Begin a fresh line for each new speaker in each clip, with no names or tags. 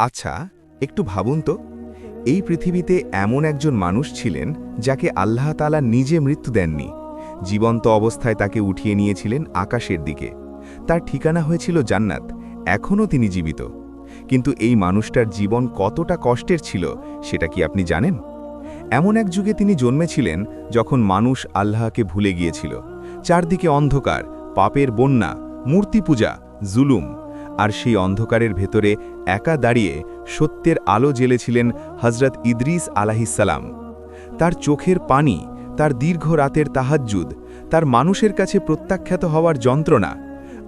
আচ্ছা, একটু ভাবুন তো, এই পৃথিবীতে এমন একজন মানুষ ছিলেন যাকে আল্লাহ তাআলা নিজে মৃত্যু দেননি। জীবন্ত অবস্থায় তাকে উঠিয়ে নিয়েছিলেন আকাশের দিকে। তার ঠিকানা হয়েছিল জান্নাত, এখনও তিনি জীবিত। কিন্তু এই মানুষটার জীবন কতটা কষ্টের ছিল সেটা কি আপনি জানেন? এমন এক যুগে তিনি জন্মেছিলেন যখন মানুষ আল্লাহকে ভুলে গিয়েছিল। চারদিকে অন্ধকার, পাপের বন্যা, মূর্তি পূজা, জুলুম। আর সেই অন্ধকারের ভেতরে একা দাঁড়িয়ে সত্যের আলো জ্বেলেছিলেন হযরত ইদ্রিস আলাইহিসসালাম। তার চোখের পানি, তার দীর্ঘ রাতের তাহাজ্জুদ, তার মানুষের কাছে প্রত্যাখ্যাত হওয়ার যন্ত্রণা,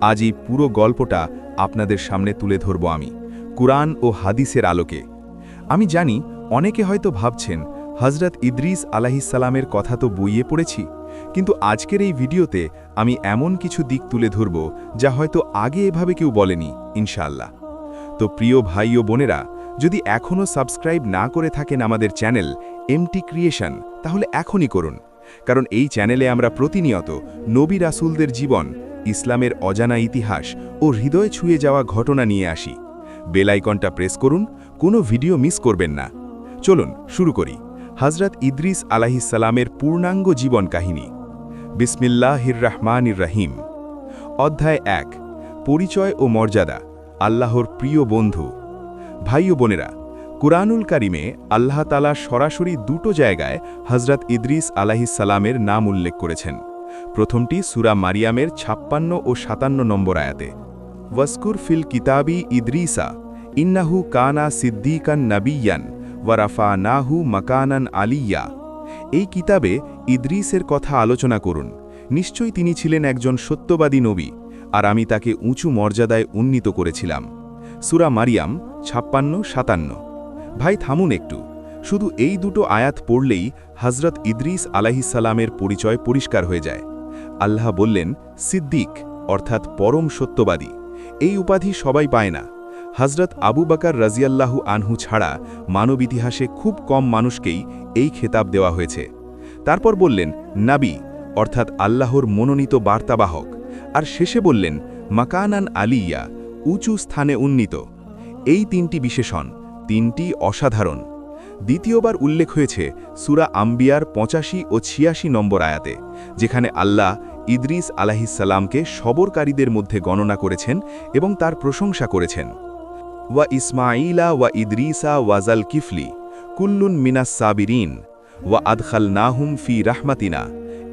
আজ এই পুরো গল্পটা আপনাদের সামনে তুলে ধরব আমি, কুরআন ও হাদিসের আলোকে। আমি জানি অনেকে হয়তো ভাবছেন, হযরত ইদ্রিস আলাইহিসসালামের কথা তো বইয়ে পড়েছি, কিন্তু আজকের এই ভিডিওতে আমি এমন কিছু দিক তুলে ধরব যা হয়তো আগে এভাবে কেউ বলেনি, ইনশাআল্লাহ। তো প্রিয় ভাই ও বোনেরা, যদি এখনও সাবস্ক্রাইব না করে থাকেন আমাদের চ্যানেল এমটি ক্রিয়েশন, তাহলে এখনই করুন। কারণ এই চ্যানেলে আমরা প্রতিনিয়ত নবী রাসূলদের জীবন, ইসলামের অজানা ইতিহাস ও হৃদয় ছুঁয়ে যাওয়া ঘটনা নিয়ে আসি। বেল আইকনটা প্রেস করুন, কোনো ভিডিও মিস করবেন না। চলুন শুরু করি হযরত ইদ্রিস আলাইহিসসালামের পূর্ণাঙ্গ জীবন কাহিনী। বিসমিল্লাহির রহমানির রহিম। অধ্যায় ১, পরিচয় ও মর্যাদা, আল্লাহর প্রিয় বন্ধু। ভাই ও বোনেরা, কুরআনুল কারিমে আল্লাহ তাআলা সরাসরি দুটো জায়গায় হযরত ইদ্রিস আলাইহিসসালামের নাম উল্লেখ করেছেন। প্রথমটি সূরা মারিয়ামের ৫৬ ও ৫৭ নম্বর আয়াতে, ওয়াসকুর ফিল কিতাবি ইদ্রিসা ইন্নাহু কানা সিদ্দিকান নাবিয়ান ওয়ারাফানাহু মাকানান আলিয়া। এই কিতাবে ইদ্রিসের কথা আলোচনা করুন। নিশ্চয়ই তিনি ছিলেন একজন সত্যবাদী নবী, আর আমি তাকে উঁচু মর্যাদায় উন্নীত করেছিলাম। সূরা মারিয়াম ৫৬-৫৭। ভাই থামুন একটু, শুধু এই দুটো আয়াত পড়লেই হযরত ইদ্রিস আলাইহিসসালামের পরিচয় পরিষ্কার হয়ে যায়। আল্লাহ বললেন সিদ্দিক, অর্থাৎ পরম সত্যবাদী। এই উপাধি সবাই পায় না। হযরত আবু বকর রাদিয়াল্লাহু আনহু ছাড়া মানব ইতিহাসে খুব কম মানুষকেই এই খেতাব দেওয়া হয়েছে। তারপর বললেন নাবী, অর্থাৎ আল্লাহর মনোনীত বার্তাবাহক। আর শেষে বললেন মাকানান আলিয়া, উঁচু স্থানে উন্নীত। এই তিনটি বিশেষণ, তিনটি অসাধারণ। দ্বিতীয়বার উল্লেখ হয়েছে সূরা আম্বিয়ার ৮৫ ও ৮৬ নম্বর আয়াতে, যেখানে আল্লাহ ইদ্রিস আলাইহিসসালামকে সবরকারীদের মধ্যে গণনা করেছেন এবং তার প্রশংসা করেছেন। ওয়া ইসমাঈলা ওয়া ইদ্রিসা ওয়াজাল কিফলি কুল্লুন মিনাস সাবিরিন ওয়া আদখালনাহুম ফি রাহমাতিনা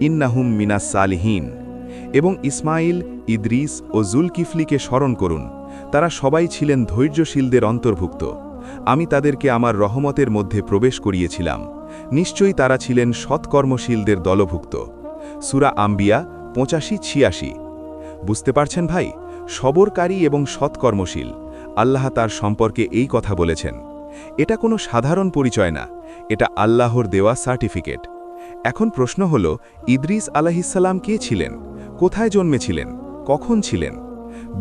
ইন্নাহুম মিনাস সালিহিন। এবং ইসমাইল, ইদ্রিস ও জুলকিফলিকে স্মরণ করুন, তারা সবাই ছিলেন ধৈর্যশীলদের অন্তর্ভুক্ত। আমি তাদেরকে আমার রহমতের মধ্যে প্রবেশ করিয়েছিলাম। নিশ্চয়ই তারা ছিলেন সৎকর্মশীলদের দলভুক্ত। সূরা আম্বিয়া ৮৫-৮৬। বুঝতে পারছেন ভাই, সবরকারী এবং সৎকর্মশীল, আল্লাহ তার সম্পর্কে এই কথা বলেছেন। এটা কোনো সাধারণ পরিচয় না, এটা আল্লাহর দেওয়া সার্টিফিকেট। এখন প্রশ্ন হল, ইদ্রিস আলাইহিসসালাম কে ছিলেন, কোথায় জন্মেছিলেন, কখন ছিলেন?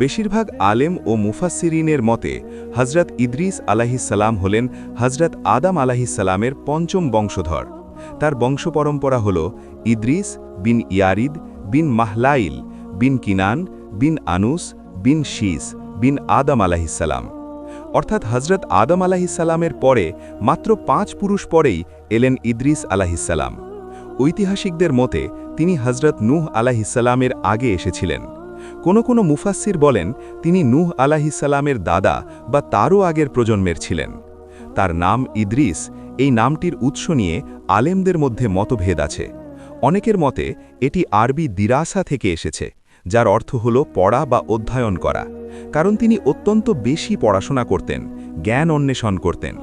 বেশিরভাগ আলেম ও মুফাসসিরিনের মতে হযরত ইদ্রিস আলাইহিসসালাম হলেন হযরত আদম আলাইহিসসালামের পঞ্চম বংশধর। তার বংশপরম্পরা হল ইদ্রিস বিন ইয়ারিদ বিন মাহলাইল বিন কিনান বিন আনুস বিন শীস বিন আদম আলাইহিসসালাম। অর্থাৎ হযরত আদম আলাইহিসসালামের পরে মাত্র ৫ পুরুষ পরেই এলেন ইদ্রিস আলাইহিসসালাম। ঐতিহাসিকদের মতে তিনি হযরত নূহ আলাইহিসসালামের আগে এসেছিলেন। কোনো মুফাসসির বলেন তিনি নূহ আলাইহিসসালামের দাদা বা তারও আগের প্রজন্মের ছিলেন। তার নাম ইদ্রিস, এই নামটির উৎস নিয়ে আলেমদের মধ্যে মতভেদ আছে। অনেকের মতে এটি আরবি দিরাসা থেকে এসেছে, যার অর্থ হল পড়া বা অধ্যয়ন করা, কারণ তিনি অত্যন্ত বেশি পড়াশোনা করতেন, জ্ঞান অন্বেষণ করতেন।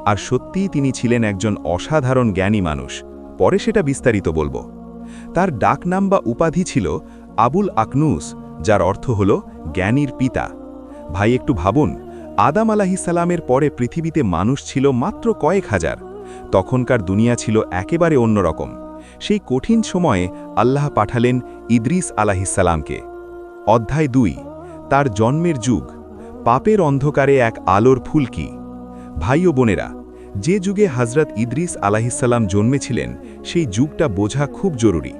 আর সত্যিই তিনি ছিলেন একজন অসাধারণ জ্ঞানী মানুষ, পরে সেটা বিস্তারিত বলবো। তার ডাকনাম বা উপাধি ছিল আবুল আকনুস, যার অর্থ হল জ্ঞানীর পিতা। ভাই একটু ভাবুন, আদম আলাইহিসসালামের পরে পৃথিবীতে মানুষ ছিল মাত্র কয়েক হাজার। তখনকার দুনিয়া ছিল একেবারে অন্যরকম। সেই কঠিন সময়ে আল্লাহ পাঠালেন ইদ্রিস আলাইহিসসালামকে। অধ্যায় ২, তার জন্মের যুগ, পাপের অন্ধকারে এক আলোর ফুলকি। ভাই ও বোনেরা, যে যুগে হযরত ইদ্রিস আলাইহিসসালাম জন্মেছিলেন সেই যুগটা বোঝা খুব জরুরি।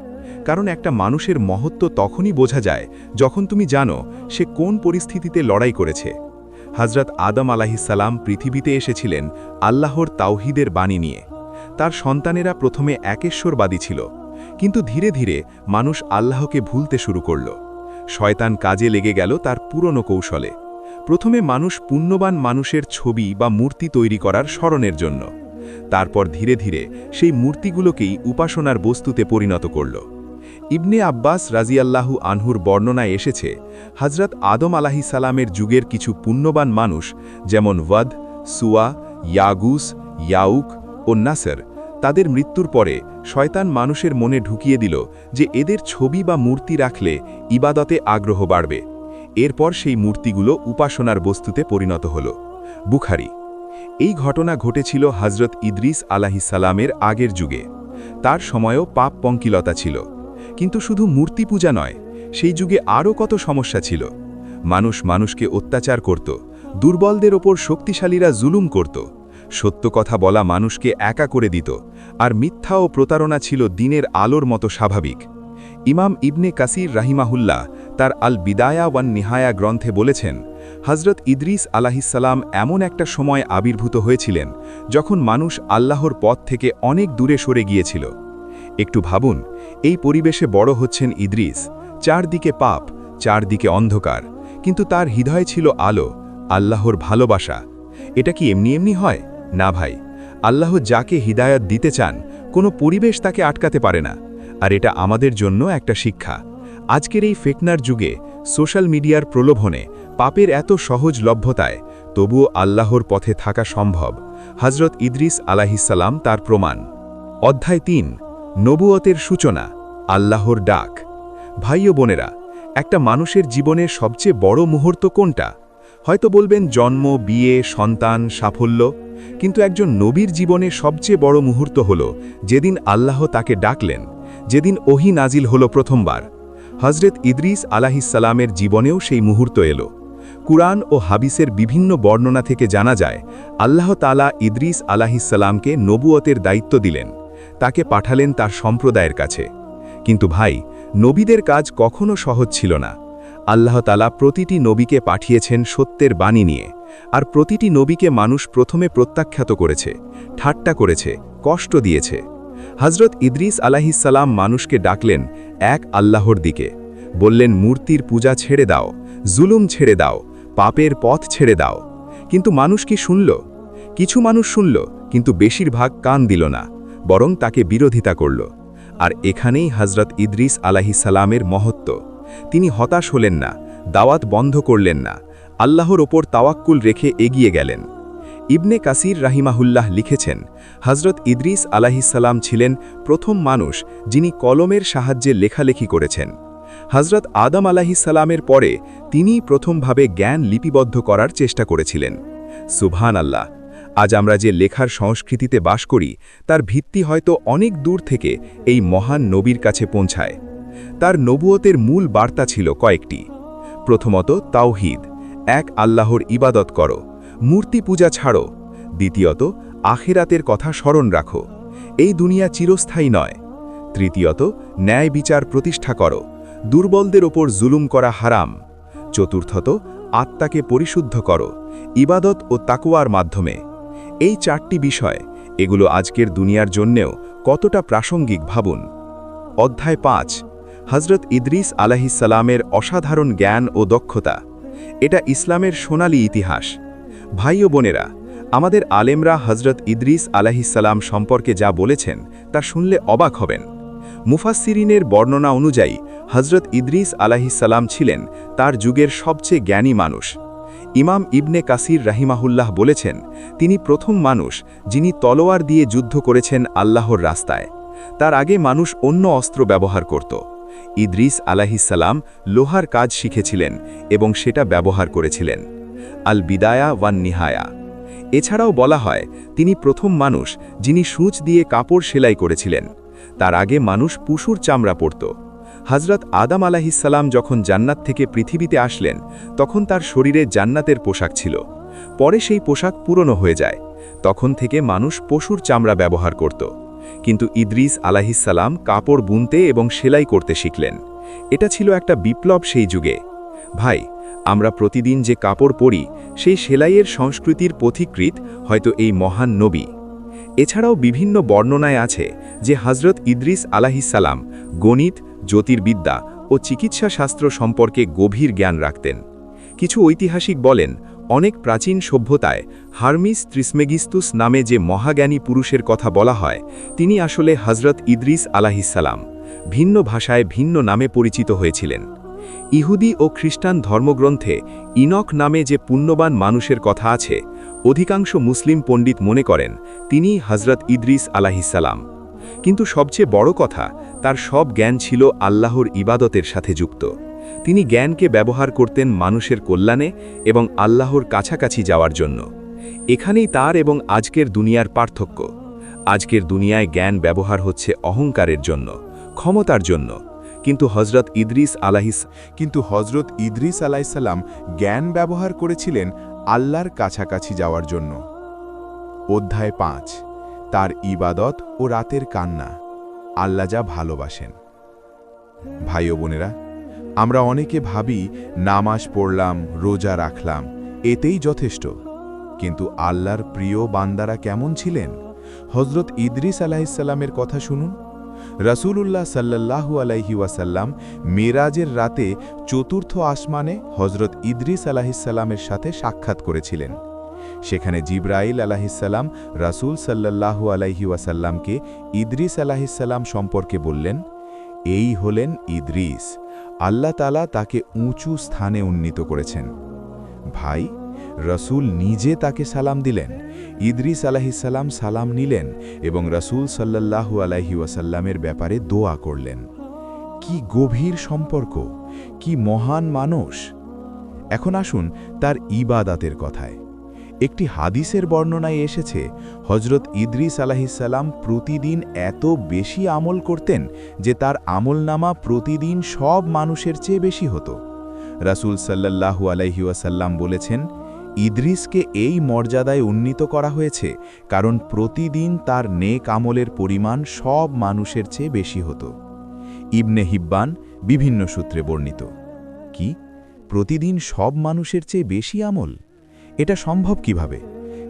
কারণ একটা মানুষের মহত্ব তখনই বোঝা যায় যখন তুমি জানো সে কোন পরিস্থিতিতে লড়াই করেছে। হযরত আদম আলাইহিসসালাম পৃথিবীতে এসেছিলেন আল্লাহর তাওহীদের বাণী নিয়ে। তার সন্তানেরা প্রথমে একেশ্বরবাদী ছিল, কিন্তু ধীরে ধীরে মানুষ আল্লাহকে ভুলতে শুরু করল। শয়তান কাজে লেগে গেল তার পুরনো কৌশলে। প্রথমে মানুষ পুণ্যবান মানুষের ছবি বা মূর্তি তৈরি করার স্মরণের জন্য, তারপর ধীরে ধীরে সেই মূর্তিগুলোকেই উপাসনার বস্তুতে পরিণত করল। ইবনে আব্বাস রাজিয়াল্লাহু আনহুর বর্ণনায় এসেছে, হযরত আদম আলাইহিসসালামের যুগের কিছু পুণ্যবান মানুষ যেমন ওয়াদ, সুয়া, ইয়াগুস, ইয়াউক ও নাসর, তাদের মৃত্যুর পরে শয়তান মানুষের মনে ঢুকিয়ে দিল যে এদের ছবি বা মূর্তি রাখলে ইবাদতে আগ্রহ বাড়বে। এরপর সেই মূর্তিগুলো উপাসনার বস্তুতে পরিণত হল। বুখারী। এই ঘটনা ঘটেছিল হযরত ইদ্রিস আলাইহিসসালামের আগের যুগে। তার সময়ও পাপ পঙ্কিলতা ছিল। কিন্তু শুধু মূর্তি পূজা নয়, সেই যুগে আরও কত সমস্যা ছিল। মানুষ মানুষকে অত্যাচার করত, দুর্বলদের ওপর শক্তিশালীরা জুলুম করত, সত্য কথা বলা মানুষকে একা করে দিত, আর মিথ্যা ও প্রতারণা ছিল দিনের আলোর মতো স্বাভাবিক। ইমাম ইবনে কাসির রাহিমাহুল্লাহ তার আল বিদায়া ওয়ান নিহায়া গ্রন্থে বলেছেন, হযরত ইদ্রিস আলাইহিসসালাম এমন একটা সময় আবির্ভূত হয়েছিলেন যখন মানুষ আল্লাহর পথ থেকে অনেক দূরে সরে গিয়েছিল। একটু ভাবুন, এই পরিবেশে বড় হচ্ছেন ইদ্রিস, চারদিকে পাপ, চারদিকে অন্ধকার, কিন্তু তার হৃদয় ছিল আলো, আল্লাহর ভালোবাসা। এটা কি এমনি এমনি হয়? না ভাই, আল্লাহ যাকে হিদায়াত দিতে চান কোনো পরিবেশ তাকে আটকাতে পারে না। আর এটা আমাদের জন্য একটা শিক্ষা। আজকের এই ফেতনার যুগে, সোশ্যাল মিডিয়ার প্রলোভনে, পাপের এত সহজলভ্যতায়, তবুও আল্লাহর পথে থাকা সম্ভব। হযরত ইদ্রিস আলাইহিসসালাম তার প্রমাণ। অধ্যায় ৩, নবুয়তের সূচনা, আল্লাহর ডাক। ভাই ও বোনেরা, একটা মানুষের জীবনের সবচেয়ে বড় মুহূর্ত কোনটা? হয়তো বলবেন জন্ম, বিয়ে, সন্তান, সাফল্য। কিন্তু একজন নবীর জীবনে সবচেয়ে বড় মুহূর্ত হল যেদিন আল্লাহ তাকে ডাকলেন, যেদিন ওহী নাজিল হল প্রথমবার। হযরত ইদ্রিস আলাইহিসসালামের জীবনেও সেই মুহূর্ত এলো। কুরআন ও হাদিসের বিভিন্ন বর্ণনা থেকে জানা যায়, আল্লাহ তাআলা ইদ্রিস আলাইহিসসালামকে নবুয়তের দায়িত্ব দিলেন, তাকে পাঠালেন তার সম্প্রদায়ের কাছে। কিন্তু ভাই, নবীদের কাজ কখনো সহজ ছিল না। আল্লাহ তাআলা প্রতিটি নবীকে পাঠিয়েছেন সত্যের বাণী নিয়ে, আর প্রতিটি নবীকে মানুষ প্রথমে প্রত্যাখ্যাত করেছে, ঠাট্টা করেছে, কষ্ট দিয়েছে। হযরত ইদ্রিস আলাইহিসসালাম মানুষকে ডাকলেন এক আল্লাহর দিকে, বললেন মূর্তির পূজা ছেড়ে দাও, জুলুম ছেড়ে দাও, পাপের পথ ছেড়ে দাও। কিন্তু মানুষ কি শুনল? কিছু মানুষ শুনল, কিন্তু বেশিরভাগ কান দিল না, বরং তাকে বিরোধিতা করল। আর এখানেই হযরত ইদ্রিস আলাইহিসসালামের মহত্ব। তিনি হতাশ হলেন না, দাওয়াত বন্ধ করলেন না, আল্লাহর ওপর তাওয়াক্কুল রেখে এগিয়ে গেলেন। ইবনে কাসির রাহিমাহুল্লাহ লিখেছেন, হযরত ইদ্রিস আলাইহিসসালাম ছিলেন প্রথম মানুষ যিনি কলমের সাহায্যে লেখালেখি করেছেন। হযরত আদম আলাইহিসসালামের পরে তিনিই প্রথমভাবে জ্ঞান লিপিবদ্ধ করার চেষ্টা করেছিলেন। সুবহানাল্লাহ! আজ আমরা যে লেখার সংস্কৃতিতে বাস করি, তার ভিত্তি হয়তো অনেক দূর থেকে এই মহান নবীর কাছে পৌঁছায়। তার নবুয়তের মূল বার্তা ছিল কয়েকটি। প্রথমত, তাওহীদ, এক আল্লাহর ইবাদত করো, মূর্তি পূজা ছাড়ো। দ্বিতীয়ত, আখিরাতের কথা স্মরণ রাখো, এই দুনিয়া চিরস্থায়ী নয়। তৃতীয়ত, ন্যায় বিচার প্রতিষ্ঠা করো, দুর্বলদের ওপর জুলুম করা হারাম। চতুর্থত, আত্মাকে পরিশুদ্ধ করো, ইবাদত ও তাকওয়ার মাধ্যমে। এই চারটি বিষয়, এগুলো আজকের দুনিয়ার জন্যেও কতটা প্রাসঙ্গিক ভাবুন। অধ্যায় ৫, হযরত ইদ্রিস আলাইহিসসালামের অসাধারণ জ্ঞান ও দক্ষতা। এটা ইসলামের সোনালী ইতিহাস। ভাই ও বোনেরা, আমাদের আলেমরা হযরত ইদ্রিস আলাইহিসসালাম সম্পর্কে যা বলেছেন তা শুনলে অবাক হবেন। মুফাসসিরিনের বর্ণনা অনুযায়ী হযরত ইদ্রিস আলাইহিসসালাম ছিলেন তার যুগের সবচেয়ে জ্ঞানী মানুষ। ইমাম ইবনে কাসির রাহিমাহুল্লাহ বলেছেন, তিনি প্রথম মানুষ যিনি তলোয়ার দিয়ে যুদ্ধ করেছেন আল্লাহর রাস্তায়। তার আগে মানুষ অন্য অস্ত্র ব্যবহার করত। ইদ্রিস আলাইহিসসালাম লোহার কাজ শিখেছিলেন এবং সেটা ব্যবহার করেছিলেন। আল বিদায়া ওয়ান নিহায়া। এছাড়াও বলা হয়, তিনি প্রথম মানুষ যিনি সূচ দিয়ে কাপড় সেলাই করেছিলেন। তার আগে মানুষ পশুর চামড়া পরত। হযরত আদম আলাইহিসসালাম যখন জান্নাত থেকে পৃথিবীতে আসলেন, তখন তার শরীরে জান্নাতের পোশাক ছিল। পরে সেই পোশাক পুরনো হয়ে যায়। তখন থেকে মানুষ পশুর চামড়া ব্যবহার করত। কিন্তু ইদ্রিস আলাইহিসসালাম কাপড় বুনতে এবং সেলাই করতে শিখলেন। এটা ছিল একটা বিপ্লব সেই যুগে। ভাই, আমরা প্রতিদিন যে কাপড় পরি সেই সেলাইয়ের সংস্কৃতির পথিকৃৎ হয়তো এই মহান নবী। এছাড়াও বিভিন্ন বর্ণনায় আছে যে হজরত ইদ্রিস আলাহিসাল্লাম গণিত, জ্যোতির্বিদ্যা ও চিকিৎসা শাস্ত্র সম্পর্কে গভীর জ্ঞান রাখতেন। কিছু ঐতিহাসিক বলেন, অনেক প্রাচীন সভ্যতায় হার্মিস ত্রিসমেগিস্তুস নামে যে মহাজ্ঞানী পুরুষের কথা বলা হয় তিনি আসলে হজরত ইদ্রিস আলাহিসাল্লাম। ভিন্ন ভাষায় ভিন্ন নামে পরিচিত হয়েছিলেন। ইহুদি ও খ্রিস্টান ধর্মগ্রন্থে ইনক নামে যে পুণ্যবান মানুষের কথা আছে, অধিকাংশ মুসলিম পণ্ডিত মনে করেন তিনি হজরত ইদ্রিস আলাহিসাল্লাম। কিন্তু সবচেয়ে বড় কথা, তার সব জ্ঞান ছিল আল্লাহর ইবাদতের সাথে যুক্ত। তিনি জ্ঞানকে ব্যবহার করতেন মানুষের কল্যাণে এবং আল্লাহর কাছাকাছি যাওয়ার জন্য। এখানেই তার এবং আজকের দুনিয়ার পার্থক্য। আজকের দুনিয়ায় জ্ঞান ব্যবহার হচ্ছে অহংকারের জন্য, ক্ষমতার জন্য, কিন্তু হজরত ইদ্রিস আলাইসাল্লাম জ্ঞান ব্যবহার করেছিলেন আল্লাহর কাছাকাছি যাওয়ার জন্য। অধ্যায় 5, তার ইবাদত ও রাতের কান্না। আল্লাহ যা ভালোবাসেন। ভাই ও বোনেরা, আমরা অনেকে ভাবি নামাজ পড়লাম, রোজা রাখলাম, এতেই যথেষ্ট। কিন্তু আল্লাহর প্রিয় বান্দারা কেমন ছিলেন? হজরত ইদ্রিস আলাইহিসসালামের কথা শুনুন। রাসূলুল্লাহ সাল্লাল্লাহু আলাইহি ওয়াসাল্লাম মেরাজের রাতে চতুর্থ আসমানে হজরত ইদ্রিস আলাইহিসসালামের সাথে সাক্ষাৎ করেছিলেন। সেখানে জিবরাইল আলাইহিসসালাম রাসূল সাল্লাল্লাহু আলাইহি ওয়াসাল্লামকে ইদ্রিস আলাইহিসসালাম সম্পর্কে বললেন, এই হলেন ইদ্রিস, আল্লাহ তাআলা তাকে উঁচু স্থানে উন্নীত করেছেন। ভাই, রাসূল নিজে তাকে সালাম দিলেন, ইদ্রিস আলাইহিসসালাম সালাম নিলেন এবং রাসূল সাল্লাল্লাহু আলাইহি ওয়াসাল্লামের ব্যাপারে দোয়া করলেন। কি গভীর সম্পর্ক, কি মহান মানুষ! এখন আসুন তার ইবাদাতের কথায়। একটি হাদিসের বর্ণনায় এসেছে, হজরত ইদ্রিস আলাইহিসসালাম প্রতিদিন এত বেশি আমল করতেন যে তার আমলনামা প্রতিদিন সব মানুষের চেয়ে বেশি হতো। রাসূল সাল্লাল্লাহু আলাইহি ওয়াসাল্লাম বলেছেন, ইদ্রিসকে এই মর্যাদায় উন্নীত করা হয়েছে কারণ প্রতিদিন তার নেক আমলের পরিমাণ সব মানুষের চেয়ে বেশি হতো। ইবনে হিব্বান বিভিন্ন সূত্রে বর্ণিত। কি, প্রতিদিন সব মানুষের চেয়ে বেশি আমল? এটা সম্ভব কিভাবে?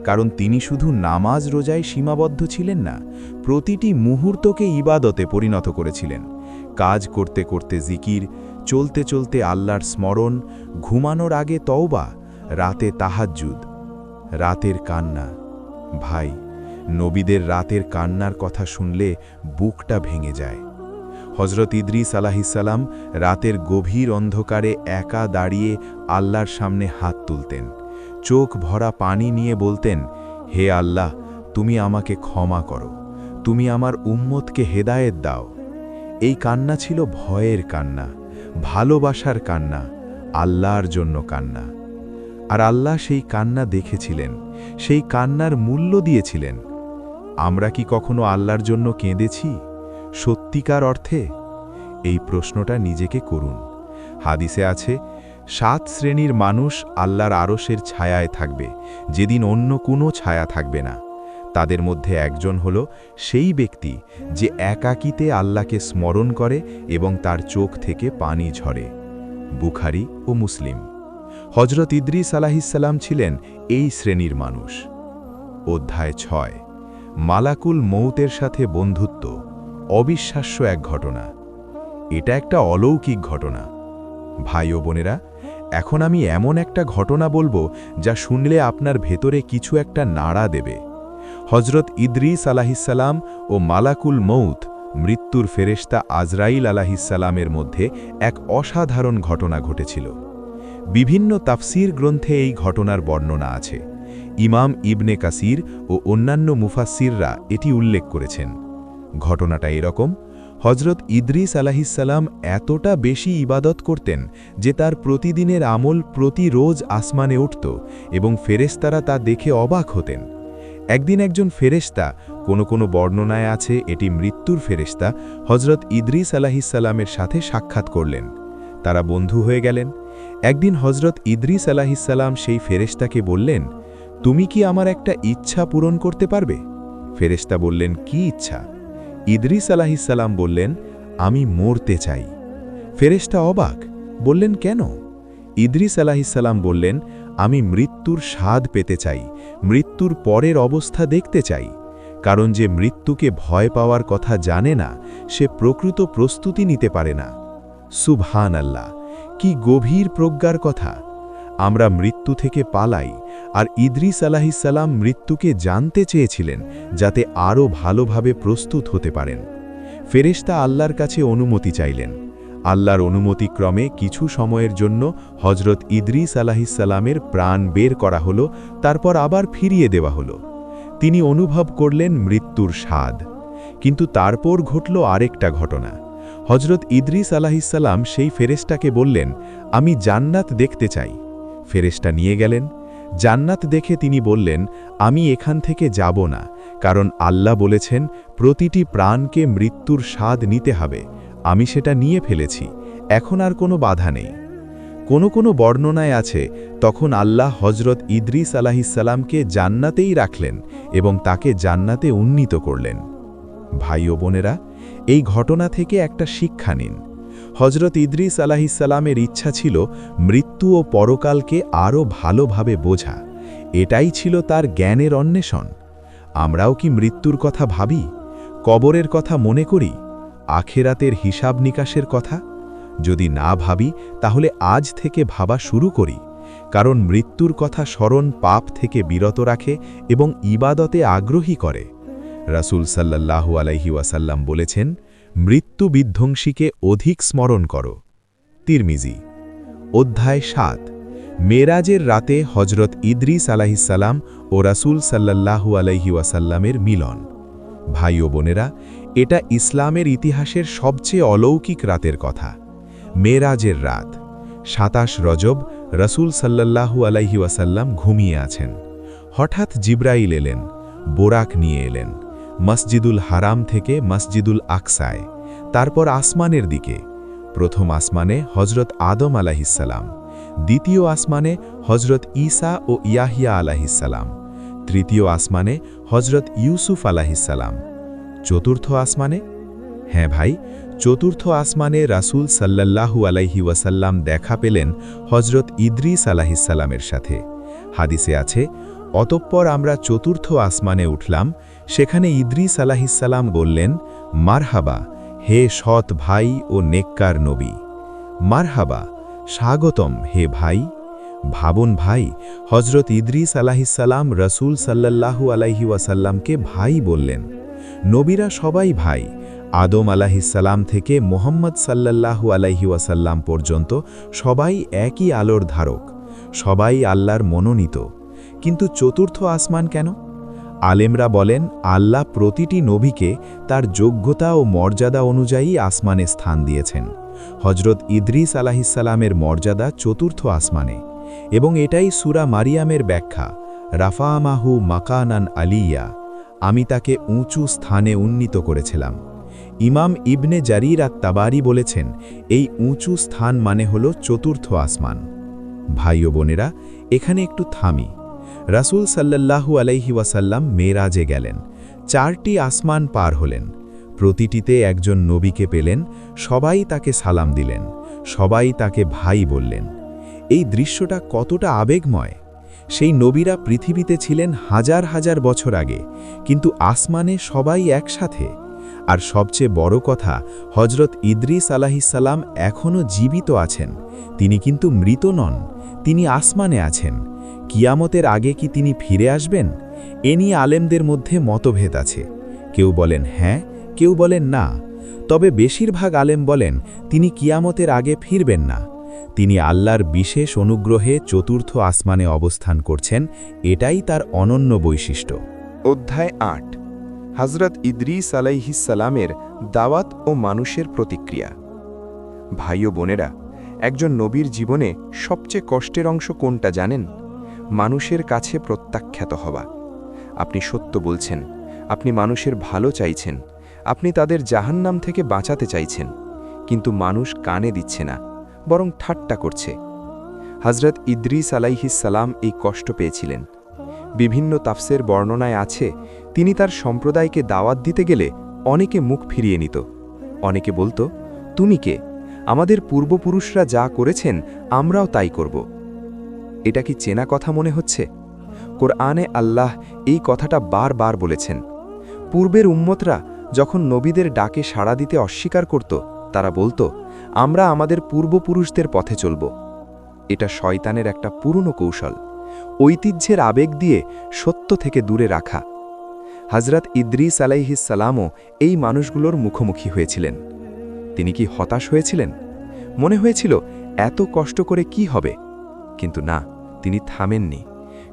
কারণ তিনি শুধু নামাজ রোজায় সীমাবদ্ধ ছিলেন না, প্রতিটি মুহূর্তকে ইবাদতে পরিণত করেছিলেন। কাজ করতে করতে জিকির, চলতে চলতে আল্লাহর স্মরণ, ঘুমানোর আগে তওবা, রাতে তাহাজ্জুদ, রাতের কান্না। ভাই, নবীদের রাতের কান্নার কথা শুনলে বুকটা ভেঙে যায়। হজরত ইদ্রিস আলাইহিসসালাম রাতের গভীর অন্ধকারে একা দাঁড়িয়ে আল্লাহর সামনে হাত তুলতেন, চোখ ভরা পানি নিয়ে বলতেন, হে আল্লাহ, তুমি আমাকে ক্ষমা করো, তুমি আমার উম্মতকে হেদায়েত দাও। এই কান্না ছিল ভয়ের কান্না, ভালোবাসার কান্না, আল্লাহর জন্য কান্না। আর আল্লাহ সেই কান্না দেখেছিলেন, সেই কান্নার মূল্য দিয়েছিলেন। আমরা কি কখনো আল্লাহর জন্য কেঁদেছি সত্যিকার অর্থে? এই প্রশ্নটা নিজেকে করুন। হাদিসে আছে, 7 শ্রেণীর মানুষ আল্লাহর আরশের ছায়ায় থাকবে, যেদিন অন্য কোনো ছায়া থাকবে না। তাদের মধ্যে একজন হল সেই ব্যক্তি যে একাকিতে আল্লাহকে স্মরণ করে এবং তার চোখ থেকে পানি ঝরে। বুখারী ও মুসলিম। হজরত ইদ্রিস আলাইহিসসালাম ছিলেন এই শ্রেণীর মানুষ। অধ্যায় 6, মালাকুল মউতের সাথে বন্ধুত্ব। অবিশ্বাস্য এক ঘটনা। এটা একটা অলৌকিক ঘটনা। ভাই ও বোনেরা, এখন আমি এমন একটা ঘটনা বলবো যা শুনলে আপনার ভেতরে কিছু একটা নাড়া দেবে। হজরত ইদ্রিস আলাইহিসসালাম ও মালাকুল মউত, মৃত্যুর ফেরেশতা আজরাইল আলাইহিসসালামের মধ্যে এক অসাধারণ ঘটনা ঘটেছিল। বিভিন্ন তাফসীর গ্রন্থে এই ঘটনার বর্ণনা আছে। ইমাম ইবনে কাসির ও অন্যান্য মুফাসসিররা এটি উল্লেখ করেছেন। ঘটনাটা এরকম, হজরত ইদ্রিস আলাইহিসসালাম এতটা বেশি ইবাদত করতেন যে তার প্রতিদিনের আমল প্রতি রোজ আসমানে উঠত এবং ফেরেশতারা তা দেখে অবাক হতেন। একদিন একজন ফেরেশতা, কোনো বর্ণনায় আছে এটি মৃত্যুর ফেরেশতা, হজরত ইদ্রিস আলাইহিসসালামের সাথে সাক্ষাৎ করলেন। তারা বন্ধু হয়ে গেলেন। একদিন হজরত ইদ্রিস আলাইহিসসালাম সেই ফেরেশতাকে বললেন, তুমি কি আমার একটা ইচ্ছা পূরণ করতে পারবে? ফেরেশতা বললেন, কি ইচ্ছা? ইদ্রিস আলাইহিসসালাম বললেন, আমি মরতে চাই। ফেরেশতা অবাক, বললেন, কেন?
ইদ্রিস আলাইহিসসালাম বললেন, আমি মৃত্যুর স্বাদ পেতে চাই, মৃত্যুর পরের অবস্থা দেখতে চাই। কারণ যে মৃত্যুকে ভয় পাওয়ার কথা জানে না, সে প্রকৃত প্রস্তুতি নিতে পারে না। সুবহান আল্লাহ, কি গভীর প্রজ্ঞার কথা! আমরা মৃত্যু থেকে পালাই, আর ইদ্রিস আলাইহিসসালাম মৃত্যুকে জানতে চেয়েছিলেন যাতে আরও ভালোভাবে প্রস্তুত হতে পারেন। ফেরেশতা আল্লাহর কাছে অনুমতি চাইলেন। আল্লাহর অনুমতিক্রমে কিছু সময়ের জন্য হজরত ইদ্রিস আলাইহিসসালামের প্রাণ বের করা হলো, তারপর আবার ফিরিয়ে দেওয়া হলো। তিনি অনুভব করলেন মৃত্যুর স্বাদ। কিন্তু তারপর ঘটল আরেকটা ঘটনা। হজরত ইদ্রিস আলাইহিসসালাম সেই ফেরেশতাকে বললেন, আমি জান্নাত দেখতে চাই। ফেরেশতা নিয়ে গেলেন। জান্নাত দেখে তিনি বললেন, আমি এখান থেকে যাব না, কারণ আল্লাহ বলেছেন প্রতিটি প্রাণকে মৃত্যুর স্বাদ নিতে হবে। আমি সেটা নিয়ে ফেলেছি, এখন আর কোনো বাধা নেই। কোনো বর্ণনায় আছে, তখন আল্লাহ হজরত ইদ্রিস আলাইহিসসালামকে জান্নাতেই রাখলেন এবং তাকে জান্নাতে উন্নীত করলেন। ভাই ও বোনেরা, এই ঘটনা থেকে একটা শিক্ষা নিন। হজরত ইদ্রিস আলাইহিসসালামের ইচ্ছা ছিল মৃত্যু ও পরকালকে আরও ভালোভাবে বোঝা। এটাই ছিল তার জ্ঞানের অন্বেষণ। আমরাও কি মৃত্যুর কথা ভাবি, কবরের কথা মনে করি, আখেরাতের হিসাব নিকাশের কথা? যদি না ভাবি, তাহলে আজ থেকে ভাবা শুরু করি, কারণ মৃত্যুর কথা স্মরণ পাপ থেকে বিরত রাখে এবং ইবাদতে আগ্রহী করে। রাসূল সাল্লাল্লাহু আলাইহি ওয়াসাল্লাম বলেছেন, মৃত্যু বিধ্বংসীকে অধিক স্মরণ করো। তিরমিজি। অধ্যায় ৭। মেরাজের রাতে হজরত ইদ্রিস আলাইহিসসালাম ও রাসূল সাল্লাল্লাহু আলাইহি ওয়াসাল্লামের মিলন। ভাই ও বোনেরা, এটা ইসলামের ইতিহাসের সবচেয়ে অলৌকিক রাতের কথা। মেরাজের রাত ২৭ রজব, রাসূল সাল্লাল্লাহু আলাইহি ওয়াসাল্লাম ঘুমিয়ে আছেন। হঠাৎ জিবরাইল এলেন, বোরাক নিয়ে এলেন, মসজিদুল হারাম থেকে মসজিদুল আকসায়, তারপর আসমানের দিকে। প্রথম আসমানে হজরত আদম আলাইহিসসালাম, দ্বিতীয় আসমানে হজরত ঈসা ও ইয়াহিয়া আলাইহিসসালাম, তৃতীয় আসমানে হজরত ইউসুফ আলাইহিসসালাম, চতুর্থ আসমানে, হ্যাঁ ভাই, চতুর্থ আসমানে রাসূল সাল্লাল্লাহু আলাইহি ওয়াসাল্লাম দেখা পেলেন হজরত ইদ্রিস আলাইহিসসালামের সাথে। হাদিসে আছে, অতঃপর আমরা চতুর্থ আসমানে উঠলাম। সেখানে ইদ্রিস আলাইহিসসালাম বললেন, মারহাবা, হে সৎ ভাই ও নেককার নবী। মারহাবা, স্বাগতম হে ভাই। ভাবুন ভাই, হজরত ইদ্রিস আলাইহিসসালাম রাসূল সাল্লাল্লাহু আলাইহি ওয়াসাল্লামকে ভাই বললেন। নবীরা সবাই ভাই। আদম আলাইহিসসালাম থেকে মুহাম্মদ সাল্লাল্লাহু আলাইহি ওয়াসাল্লাম পর্যন্ত সবাই একই আলোর ধারক, সবাই আল্লাহর মনোনীত। কিন্তু চতুর্থ আসমান কেন? আলেমরা বলেন, আল্লাহ প্রতিটি নবীকে তার যোগ্যতা ও মর্যাদা অনুযায়ী আসমানে স্থান দিয়েছেন। হজরত ইদ্রিস আলাইহিসসালামের মর্যাদা চতুর্থ আসমানে, এবং এটাই সূরা মারিয়ামের ব্যাখ্যা, রাফা'নাহু মাকানান আলিয়া, আমি তাকে উঁচু স্থানে উন্নীত করেছিলাম। ইমাম ইবনে জারির আত-তাবারি বলেছেন, এই উঁচু স্থান মানে হল চতুর্থ আসমান। ভাই ও বোনেরা, এখানে একটু থামি। রাসূল সাল্লাল্লাহু আলাইহি ওয়াসাল্লাম মেরাজে গেলেন, 4টি আসমান পার হলেন। প্রতিটিতে একজন নবীকে পেলেন, সবাই তাকে সালাম দিলেন, সবাই তাকে ভাই বললেন। এই দৃশ্যটা কতটা আবেগময়! সেই নবীরা পৃথিবীতে ছিলেন হাজার হাজার বছর আগে, কিন্তু আসমানে সবাই একসাথে। আর সবচেয়ে বড় কথা, হজরত ইদ্রিস আলাইহিসসালাম এখনও জীবিত আছেন। তিনি কিন্তু মৃত নন, তিনি আসমানে আছেন। কিয়ামতের আগে কি তিনি ফিরে আসবেন? এ নিয়ে আলেমদের মধ্যে মতভেদ আছে। কেউ বলেন হ্যাঁ, কেউ বলেন না। তবে বেশিরভাগ আলেম বলেন তিনি কিয়ামতের আগে ফিরবেন না। তিনি আল্লাহর বিশেষ অনুগ্রহে চতুর্থ আসমানে অবস্থান করছেন, এটাই তার অনন্য বৈশিষ্ট্য।
অধ্যায় ৮। হজরত ইদ্রিস আলাইহিসসালামের দাওয়াত ও মানুষের প্রতিক্রিয়া। ভাই ও বোনেরা, একজন নবীর জীবনে সবচেয়ে কষ্টের অংশ কোনটা জানেন? মানুষের কাছে প্রত্যাখ্যাত হওয়া। আপনি সত্য বলছেন, আপনি মানুষের ভালো চাইছেন, আপনি তাদের জাহান্নাম থেকে বাঁচাতে চাইছেন, কিন্তু মানুষ কানে দিচ্ছে না, বরং ঠাট্টা করছে। হজরত ইদ্রিস আলাইহিসসালাম এই কষ্ট পেয়েছিলেন। বিভিন্ন তাফসির বর্ণনায় আছে, তিনি তার সম্প্রদায়কে দাওয়াত দিতে গেলে অনেকে মুখ ফিরিয়ে নিত। অনেকে বলতো, তুমি কে? আমাদের পূর্বপুরুষরা যা করেছেন আমরাও তাই করব। এটা কি চেনা কথা মনে হচ্ছে? কোরআনে আল্লাহ এই কথাটা বারবার বলেছেন। পূর্বের উম্মতরা যখন নবীদের ডাকে সাড়া দিতে অস্বীকার করত, তারা বলতো, আমরা আমাদের পূর্বপুরুষদের পথে চলব। এটা শয়তানের একটা পুরনো কৌশল, ঐতিহ্যের আবেগ দিয়ে সত্য থেকে দূরে রাখা। হযরত ইদ্রিস আলাইহিস সালামও এই মানুষগুলোর মুখোমুখি হয়েছিলেন। তিনি কি হতাশ হয়েছিলেন? মনে হয়েছিল এত কষ্ট করে কি হবে? কিন্তু না, তিনি থামেননি,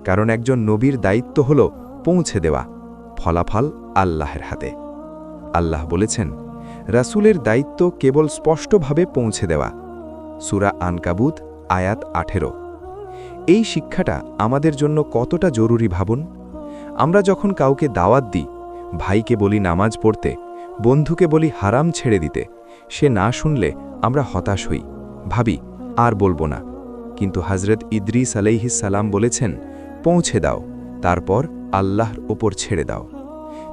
কারণ একজন নবীর দায়িত্ব হল পৌঁছে দেওয়া, ফলাফল আল্লাহের হাতে। আল্লাহ বলেছেন, রাসূলের দায়িত্ব কেবল স্পষ্টভাবে পৌঁছে দেওয়া। সূরা আনকাবুত আয়াত 18। এই শিক্ষাটা আমাদের জন্য কতটা জরুরি ভাবুন। আমরা যখন কাউকে দাওয়াত দিই, ভাইকে বলি নামাজ পড়তে, বন্ধুকে বলি হারাম ছেড়ে দিতে, সে না শুনলে আমরা হতাশ হই, ভাবি আর বলবো না। কিন্তু হযরত ইদ্রিস আলাইহিস সালাম বলেছেন, পৌঁছে দাও, তারপর আল্লাহর ওপর ছেড়ে দাও।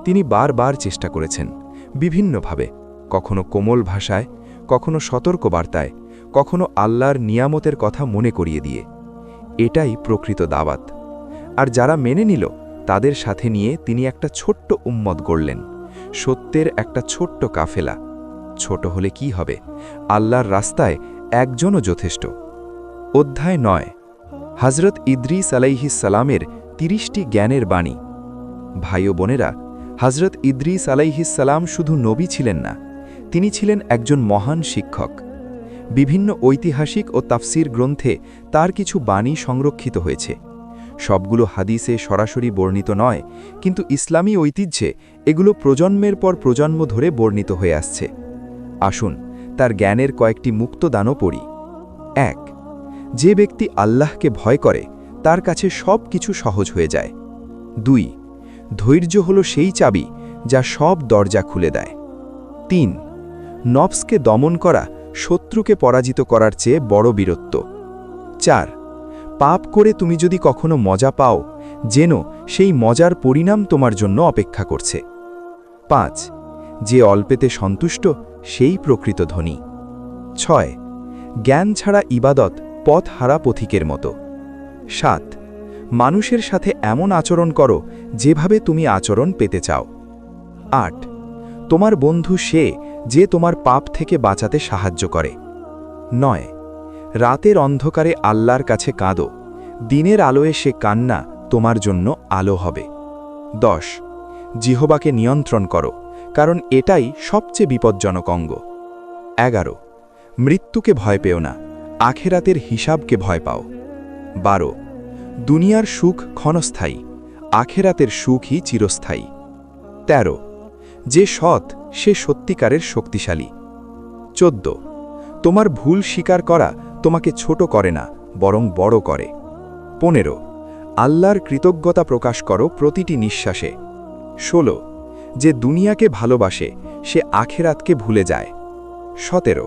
তিনি বারবার চেষ্টা করেছেন, বিভিন্নভাবে, কখনো কোমল ভাষায়, কখনো সতর্ক বার্তায়, কখনো আল্লাহর নিয়ামতের কথা মনে করিয়ে দিয়ে। এটাই প্রকৃত দাওয়াত। আর যারা মেনে নিল, তাদের সাথে নিয়ে তিনি একটা ছোট্ট উম্মত গড়লেন, সত্যের একটা ছোট্ট কাফেলা। ছোট হলে কি হবে? আল্লাহর রাস্তায় একজনও যথেষ্ট। অধ্যায় 9। হযরত ইদ্রিস আলাইহিস সালামের 30টি জ্ঞানের বাণী। ভাই ও বোনেরা, হযরত ইদ্রিস আলাইহিস সালাম শুধু নবী ছিলেন না, তিনি ছিলেন একজন মহান শিক্ষক। বিভিন্ন ঐতিহাসিক ও তাফসির গ্রন্থে তার কিছু বাণী সংরক্ষিত হয়েছে। সবগুলো হাদিসে সরাসরি বর্ণিত নয়, কিন্তু ইসলামী ঐতিহ্যে এগুলো প্রজন্মের পর প্রজন্ম ধরে বর্ণিত হয়ে আসছে। আসুন তার জ্ঞানের কয়েকটি মুক্তদানও পড়ি। 1। যে ব্যক্তি আল্লাহকে ভয় করে, তার কাছে সব কিছু সহজ হয়ে যায়। 2। ধৈর্য হল সেই চাবি যা সব দরজা খুলে দেয়। 3। নফসকে দমন করা শত্রুকে পরাজিত করার চেয়ে বড় বীরত্ব। 4। পাপ করে তুমি যদি কখনো মজা পাও, যেন সেই মজার পরিণাম তোমার জন্য অপেক্ষা করছে। 5। যে অল্পেতে সন্তুষ্ট, সেই প্রকৃত ধনী। 6। জ্ঞান ছাড়া ইবাদত পথ হারা পথিকের মতো। 7। মানুষের সাথে এমন আচরণ করো যেভাবে তুমি আচরণ পেতে চাও। 8। তোমার বন্ধু সে যে তোমার পাপ থেকে বাঁচাতে সাহায্য করে। 9। রাতের অন্ধকারে আল্লাহর কাছে কাঁদো, দিনের আলোয় সে কান্না তোমার জন্য আলো হবে। 10। জিহ্বাকে নিয়ন্ত্রণ করো, কারণ এটাই সবচেয়ে বিপজ্জনক অঙ্গ। 11। মৃত্যুকে ভয় পেও না, আখেরাতের হিসাবকে ভয় পাও। 12। দুনিয়ার সুখ ক্ষণস্থায়ী, আখেরাতের সুখই চিরস্থায়ী। 13। যে সৎ সে সত্যিকারের শক্তিশালী। 14। তোমার ভুল স্বীকার করা তোমাকে ছোট করে না, বরং বড় করে। 15। আল্লাহর কৃতজ্ঞতা প্রকাশ করো প্রতিটি নিঃশ্বাসে। 16। যে দুনিয়াকে ভালোবাসে সে আখেরাতকে ভুলে যায়। 17।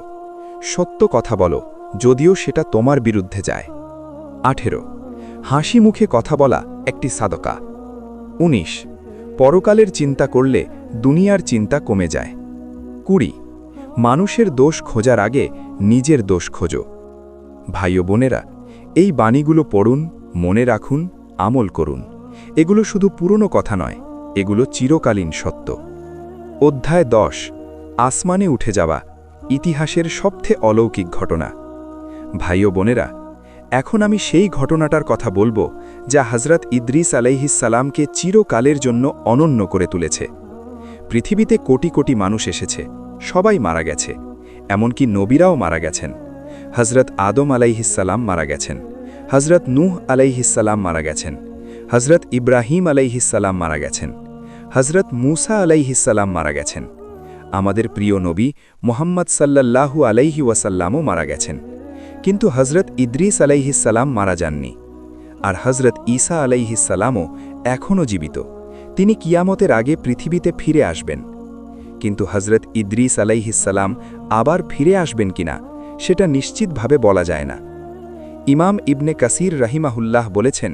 সত্য কথা বলো, যদিও সেটা তোমার বিরুদ্ধে যায়। 18। হাসি মুখে কথা বলা একটি সাদকা। 19। পরকালের চিন্তা করলে দুনিয়ার চিন্তা কমে যায়। 20। মানুষের দোষ খোঁজার আগে নিজের দোষ খোঁজো। ভাই ও বোনেরা, এই বাণীগুলো পড়ুন, মনে রাখুন, আমল করুন। এগুলো শুধু পুরনো কথা নয়, এগুলো চিরকালীন সত্য। অধ্যায় 10। আসমানে উঠে যাওয়া, ইতিহাসের সবথেকে অলৌকিক ঘটনা। ভাই ও বোনেরা, এখন আমি সেই ঘটনাটার কথা বলবো যা হযরত ইদ্রিস আলাইহিস সালামকে চিরকালের জন্য অনন্য করে তুলেছে। পৃথিবীতে কোটি কোটি মানুষ এসেছে, সবাই মারা গেছে, এমনকি নবীরাও মারা গেছেন। হযরত আদম আলাইহিস সালাম মারা গেছেন, হযরত নূহ আলাইহিস সালাম মারা গেছেন, হযরত ইব্রাহিম আলাইহিস সালাম মারা গেছেন, হযরত মূসা আলাইহিস সালাম মারা গেছেন। আমাদের প্রিয় নবী মুহাম্মদ সাল্লাল্লাহু আলাইহি ওয়াসাল্লামও মারা গেছেন। কিন্তু হযরত ইদ্রিস আলাইহিস সালাম মারা যাননি। আর হযরত ঈসা আলাইহিস সালামও এখনও জীবিত। তিনি কিয়ামতের আগে পৃথিবীতে ফিরে আসবেন। কিন্তু হযরত ইদ্রিস আলাইহিস সালাম আবার ফিরে আসবেন কিনা সেটা নিশ্চিতভাবে বলা যায় না। ইমাম ইবনে কাসির রাহিমাহুল্লাহ বলেছেন,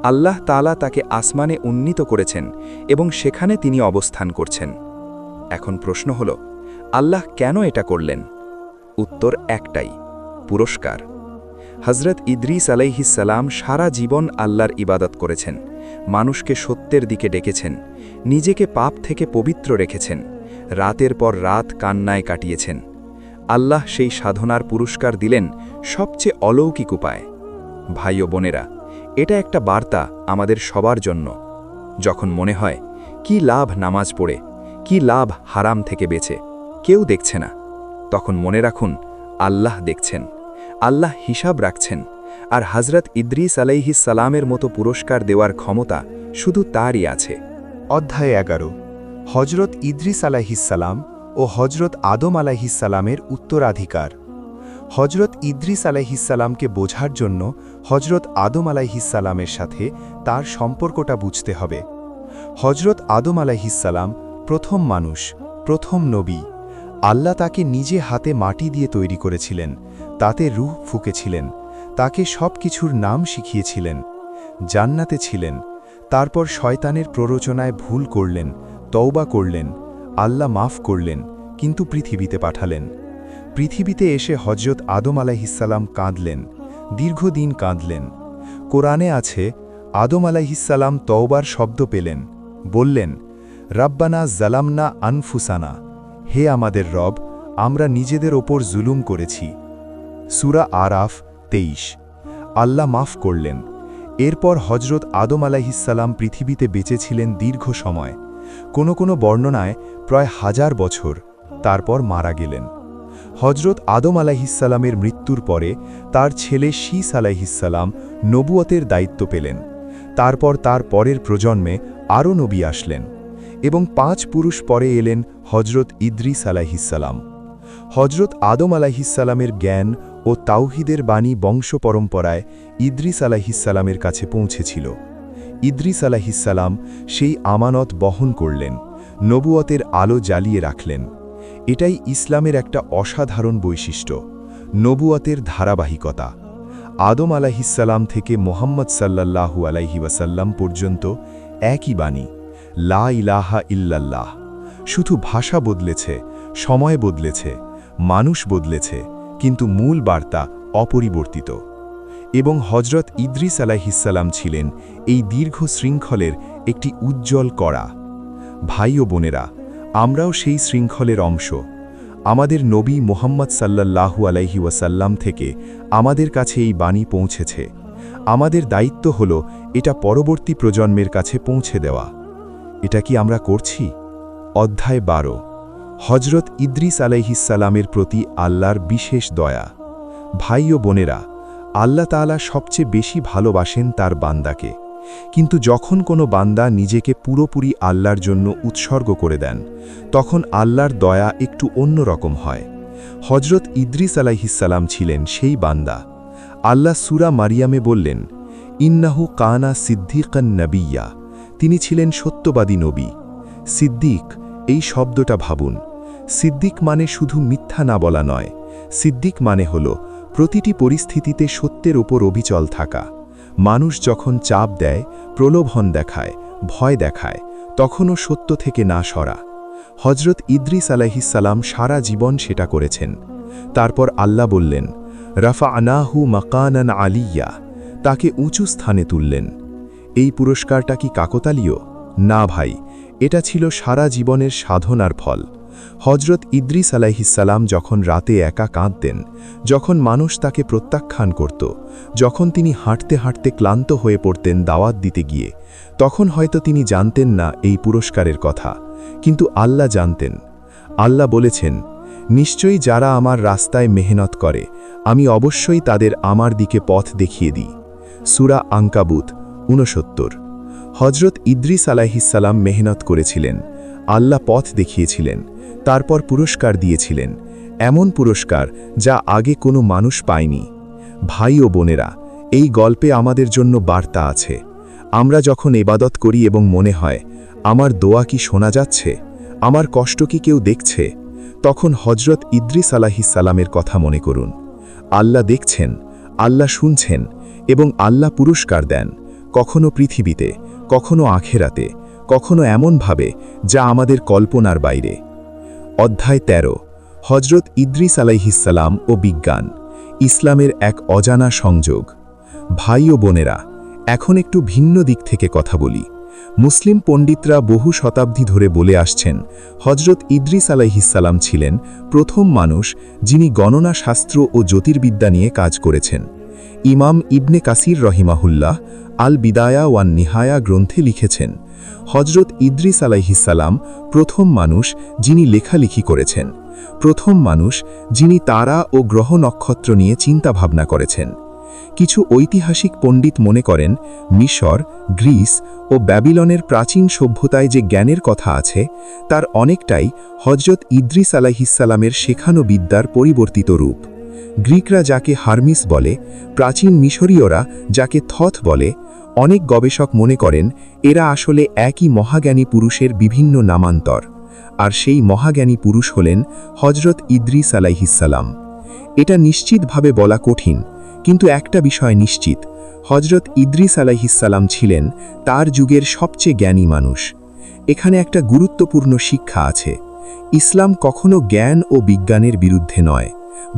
আল্লাহ তাআলা তাকে আসমানে উন্নীত করেছেন এবং সেখানে তিনি অবস্থান করছেন। এখন প্রশ্ন হল, আল্লাহ কেন এটা করলেন?
উত্তর একটাই, পুরস্কার। হজরত ইদ্রিস আলাইহিসসালাম সারা জীবন আল্লাহর ইবাদত করেছেন, মানুষকে সত্যের দিকে ডেকেছেন, নিজেকে পাপ থেকে পবিত্র রেখেছেন, রাতের পর রাত কান্নায় কাটিয়েছেন। আল্লাহ সেই সাধনার পুরস্কার দিলেন সবচেয়ে অলৌকিক উপায়। ভাই ও বোনেরা, এটা একটা বার্তা আমাদের সবার জন্য। যখন মনে হয় কি লাভ নামাজ পড়ে, কি লাভ হারাম থেকে বেঁচে, কেউ দেখছে না, তখন মনে রাখুন আল্লাহ দেখছেন, আল্লাহ হিসাব রাখছেন, আর হজরত ইদ্রিস আলাইহিসসালামের মতো পুরস্কার দেওয়ার ক্ষমতা শুধু তারই আছে।
অধ্যায় 11। হজরত ইদ্রিস আলাইহিসসালাম ও হজরত আদম আলাইহিসসালামের উত্তরাধিকার। হজরত ইদ্রিস আলাইহিসসালামকে বোঝার জন্য হজরত আদম আলাইহিসসালামের সাথে তার সম্পর্কটা বুঝতে হবে। হজরত আদম আলাইহিসসালাম প্রথম মানুষ, প্রথম নবী। আল্লাহ তাকে নিজে হাতে মাটি দিয়ে তৈরি করেছিলেন, তাতে রূহ ফুঁকেছিলেন, তাকে সব কিছুর নাম শিখিয়েছিলেন। জান্নাতে ছিলেন, তারপর শয়তানের প্ররোচনায় ভুল করলেন, তওবা করলেন, আল্লাহ মাফ করলেন, কিন্তু পৃথিবীতে পাঠালেন। পৃথিবীতে এসে হজরত আদম আলাইহিসসালাম কাঁদলেন, দীর্ঘদিন কাঁদলেন। কোরআনে আছে, আদম আলাইহিসসালাম তওবার শব্দ পেলেন, বললেন, রাব্বানা জালামনা আনফুসানা, হে আমাদের রব, আমরা নিজেদের ওপর জুলুম করেছি। সূরা আরাফ 23। আল্লাহ মাফ করলেন। এরপর হজরত আদম আলাইহিসসালাম পৃথিবীতে বেঁচেছিলেন দীর্ঘ সময়, কোনো বর্ণনায় প্রায় 1000 বছর, তারপর মারা গেলেন। হজরত আদম আলাইহিসসালামের মৃত্যুর পরে তার ছেলে শীস আলাইহিসসালাম নবুয়তের দায়িত্ব পেলেন। তারপর তার পরের প্রজন্মে আরও নবী আসলেন, এবং 5 পুরুষ পরে এলেন হজরত ইদ্রিস আলাইহিসসালাম। হজরত আদম আলাইহিসসালামের জ্ঞান ও তাওহিদের বাণী বংশ পরম্পরায় ইদ্রিস আলাইহিসসালামের কাছে পৌঁছেছিল। ইদ্রিস আলাইহিসসালাম সেই আমানত বহন করলেন, নবুয়তের আলো জ্বালিয়ে রাখলেন। এটাই ইসলামের একটা অসাধারণ বৈশিষ্ট্য, নবুয়তের ধারাবাহিকতা। আদম আলাইহিসসালাম থেকে মুহাম্মদ সাল্লাল্লাহু আলাইহি ওয়াসাল্লাম পর্যন্ত একই বাণী, লা ইলাহা ইল্লাল্লাহ। শুধু ভাষা বদলেছে, সময় বদলেছে, মানুষ বদলেছে, কিন্তু মূল বার্তা অপরিবর্তিত। এবং হজরত ইদ্রিস আলাইহিসসালাম ছিলেন এই দীর্ঘ শৃঙ্খলের একটি উজ্জ্বল কড়া। ভাই ও বোনেরা, আমরাও সেই শৃঙ্খলের অংশ। আমাদের নবী মুহাম্মদ সাল্লাল্লাহু আলাইহি ওয়াসাল্লাম থেকে আমাদের কাছে এই বাণী পৌঁছেছে। আমাদের দায়িত্ব হল এটা পরবর্তী প্রজন্মের কাছে পৌঁছে দেওয়া। এটা কি আমরা করছি? অধ্যায় 12। হজরত ইদ্রিস আলাইহিসসালামের প্রতি আল্লাহর বিশেষ দয়া। ভাই ও বোনেরা, আল্লাহ তাআলা সবচেয়ে বেশি ভালোবাসেন তার বান্দাকে, কিন্তু যখন কোনো বান্দা নিজেকে পুরোপুরি আল্লাহর জন্য উৎসর্গ করে দেন, তখন আল্লাহর দয়া একটু অন্যরকম হয়। হজরত ইদ্রিস আলাইহিসসালাম ছিলেন সেই বান্দা। আল্লাহ সূরা মারিয়ামে বললেন, ইন্নাহু কানা সিদ্দিকান নবিয়্যা, তিনি ছিলেন সত্যবাদী নবী। সিদ্দিক, এই শব্দটা ভাবুন। সিদ্দিক মানে শুধু মিথ্যা না বলা নয়, সিদ্দিক মানে হল প্রতিটি পরিস্থিতিতে সত্যের ওপর অবিচল থাকা। মানুষ যখন চাপ দেয়, প্রলোভন দেখায়, ভয় দেখায়, তখনও সত্য থেকে না সরা। হজরত ইদ্রিস আলাইহিসসালাম সারা জীবন সেটা করেছেন। তারপর আল্লাহ বললেন, রাফা'নাহু মাকানান আলিয়্যা, তাকে উঁচু স্থানে তুললেন। এই পুরস্কারটা কি কাকতালীয়? না ভাই, এটা ছিল সারা জীবনের সাধনার ফল। হজরত ইদ্রিস আলাইহিসসালাম যখন রাতে একা কাঁদতেন, যখন মানুষ তাকে প্রত্যাখ্যান করত, যখন তিনি হাঁটতে হাঁটতে ক্লান্ত হয়ে পড়তেন দাওয়াত দিতে গিয়ে, তখন হয়তো তিনি জানতেন না এই পুরস্কারের কথা, কিন্তু আল্লাহ জানতেন। আল্লাহ বলেছেন, নিশ্চয়ই যারা আমার রাস্তায় মেহনত করে, আমি অবশ্যই তাদের আমার দিকে পথ দেখিয়ে দিই। সূরা আনকাবুত 69। হজরত ইদ্রিস আলাইহিসসালাম মেহনত করেছিলেন, আল্লাহ পথ দেখিয়েছিলেন, তারপর পুরস্কার দিয়েছিলেন, এমন পুরস্কার যা আগে কোনো মানুষ পায়নি। ভাই ও বোনেরা, এই গল্পে আমাদের জন্য বার্তা আছে। আমরা যখন ইবাদত করি এবং মনে হয় আমার দোয়া কি শোনা যাচ্ছে, আমার কষ্ট কি কেউ দেখছে, তখন হজরত ইদ্রিস আলাইহিসসালামের কথা মনে করুন। আল্লাহ দেখছেন, আল্লাহ শুনছেন, এবং আল্লাহ পুরস্কার দেন, কখনো পৃথিবীতে, কখনো আখেরাতে, কখনো এমনভাবে যা আমাদের কল্পনার বাইরে। অধ্যায় 13।
হজরত ইদ্রিস আলাইহিসসালাম ও বিজ্ঞান ইসলামের এক অজানা সংযোগ। ভাই ও বোনেরা, এখন একটু ভিন্ন দিক থেকে কথা বলি। মুসলিম পণ্ডিতরা বহু শতাব্দী ধরে বলে আসছেন হজরত ইদ্রিস আলাইহিসসালাম ছিলেন প্রথম মানুষ যিনি গণনা শাস্ত্র ও জ্যোতির্বিদ্যা নিয়ে কাজ করেছেন। ইমাম ইবনে কাসির রহিমাহুল্লাহ আল বিদায়া ওয়ান নিহায়া গ্রন্থে লিখেছেন, হজরত ইদ্রিস আলাইহিসসালাম প্রথম মানুষ যিনি লেখালেখি করেছেন, প্রথম মানুষ যিনি তারা ও গ্রহ নক্ষত্র নিয়ে চিন্তাভাবনা করেছেন। কিছু ঐতিহাসিক পণ্ডিত মনে করেন মিশর, গ্রিস ও ব্যাবিলনের প্রাচীন সভ্যতায় যে জ্ঞানের কথা আছে তার অনেকটাই হজরত ইদ্রিস আলাইহিসসালামের শেখানো বিদ্যার পরিবর্তিত রূপ। গ্রিকরা যাকে হারমিস বলে, প্রাচীন মিশরীয়রা যাকে থথ বলে, অনেক গবেষক মনে করেন এরা আসলে একই মহাজ্ঞানী পুরুষের বিভিন্ন নামান্তর। আর সেই মহাজ্ঞানী পুরুষ হলেন হজরত ইদ্রিস আলাইহিসসালাম। এটা নিশ্চিতভাবে বলা কঠিন, কিন্তু একটা বিষয় নিশ্চিত, হজরত ইদ্রিস আলাইহিসসালাম ছিলেন তার যুগের সবচেয়ে জ্ঞানী মানুষ। এখানে একটা গুরুত্বপূর্ণ শিক্ষা আছে। ইসলাম কখনো জ্ঞান ও বিজ্ঞানের বিরুদ্ধে নয়,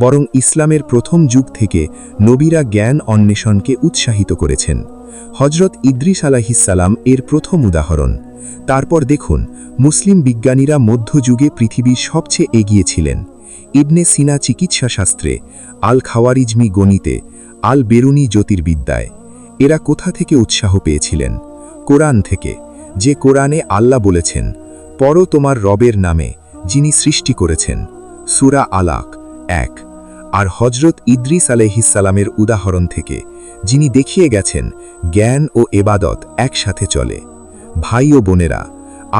বরং ইসলামের প্রথম যুগ থেকে নবীরা জ্ঞান অন্বেষণকে উৎসাহিত করেছেন। হজরত ইদ্রিস আলাইহিসসালাম এর প্রথম উদাহরণ। তারপর দেখুন, মুসলিম বিজ্ঞানীরা মধ্যযুগে পৃথিবীর সবচেয়ে এগিয়ে ছিলেন। ইবনে সিনা চিকিৎসাশাস্ত্রে, আল খাওয়ারিজমি গণিতে, আল বেরুনি জ্যোতির্বিদ্যায়। এরা কোথা থেকে উৎসাহ পেয়েছিলেন? কোরআন থেকে, যে কোরআনে আল্লাহ বলেছেন, পড়ো তোমার রবের নামে যিনি সৃষ্টি করেছেন, সূরা আলাক 1। আর হজরত ইদ্রিস আলাইহিসসালামের উদাহরণ থেকে, যিনি দেখিয়ে গেছেন জ্ঞান ও এবাদত একসাথে চলে। ভাই ও বোনেরা,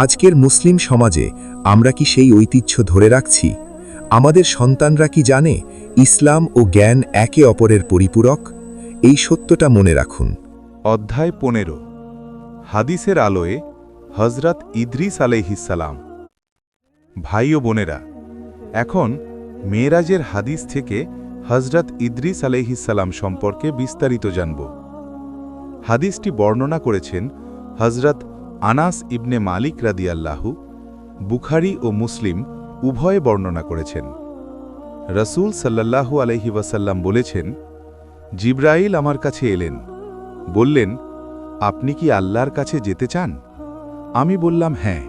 আজকের মুসলিম সমাজে আমরা কি সেই ঐতিহ্য ধরে রাখছি? আমাদের সন্তানরা কি জানে ইসলাম ও জ্ঞান একে অপরের পরিপূরক? এই সত্যটা মনে রাখুন।
অধ্যায় 15। হাদিসের আলোয়ে হজরত ইদ্রিস আলাইহিসসালাম। ভাই ও বোনেরা, এখন মেরাজের হাদিস থেকে হজরত ইদ্রিস আলাইহিসসালাম সম্পর্কে বিস্তারিত জানব। হাদিসটি বর্ণনা করেছেন হজরত আনাস ইবনে মালিক রাদিয়াল্লাহু। বুখারী ও মুসলিম উভয়ে বর্ণনা করেছেন। রাসূল সাল্লাল্লাহু আলাইহি ওয়াসাল্লাম বলেছেন, জিবরাইল আমার কাছে এলেন, বললেন, আপনি কি আল্লাহর কাছে যেতে চান? আমি বললাম হ্যাঁ।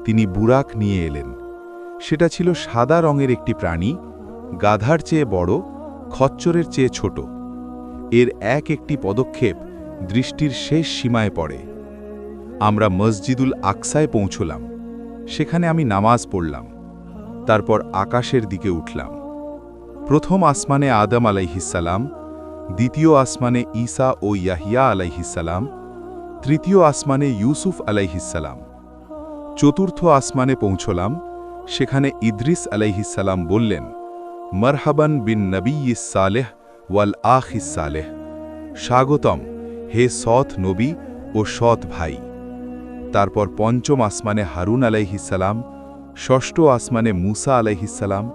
তিনি বুরাক নিয়ে এলেন। সেটা ছিল সাদা রঙের একটি প্রাণী, গাধার চেয়ে বড়, খচ্চরের চেয়ে ছোট। এর এক একটি পদক্ষেপ দৃষ্টির শেষ সীমায় পড়ে। আমরা মসজিদুল আকসায় পৌঁছলাম। সেখানে আমি নামাজ পড়লাম। তারপর আকাশের দিকে উঠলাম। প্রথম আসমানে আদম আলাইহিসসালাম, দ্বিতীয় আসমানে ঈসা ও ইয়াহিয়া আলাইহিসসালাম, তৃতীয় আসমানে ইউসুফ আলাইহিসসালাম। চতুর্থ আসমানে পৌঁছলাম। সেখানে ইদ্রিস আলাইহিসসালাম বললেন, মারহাবান বিন নবিয়্যিস সালেহ ওয়াল আখিস সালেহ। স্বাগতম হে সৎ নবী ও সৎ ভাই। তারপর পঞ্চম আসমানে হারুন আলাইহিসসালাম, ষষ্ঠ আসমানে মুসা আলাইহিসসালাম,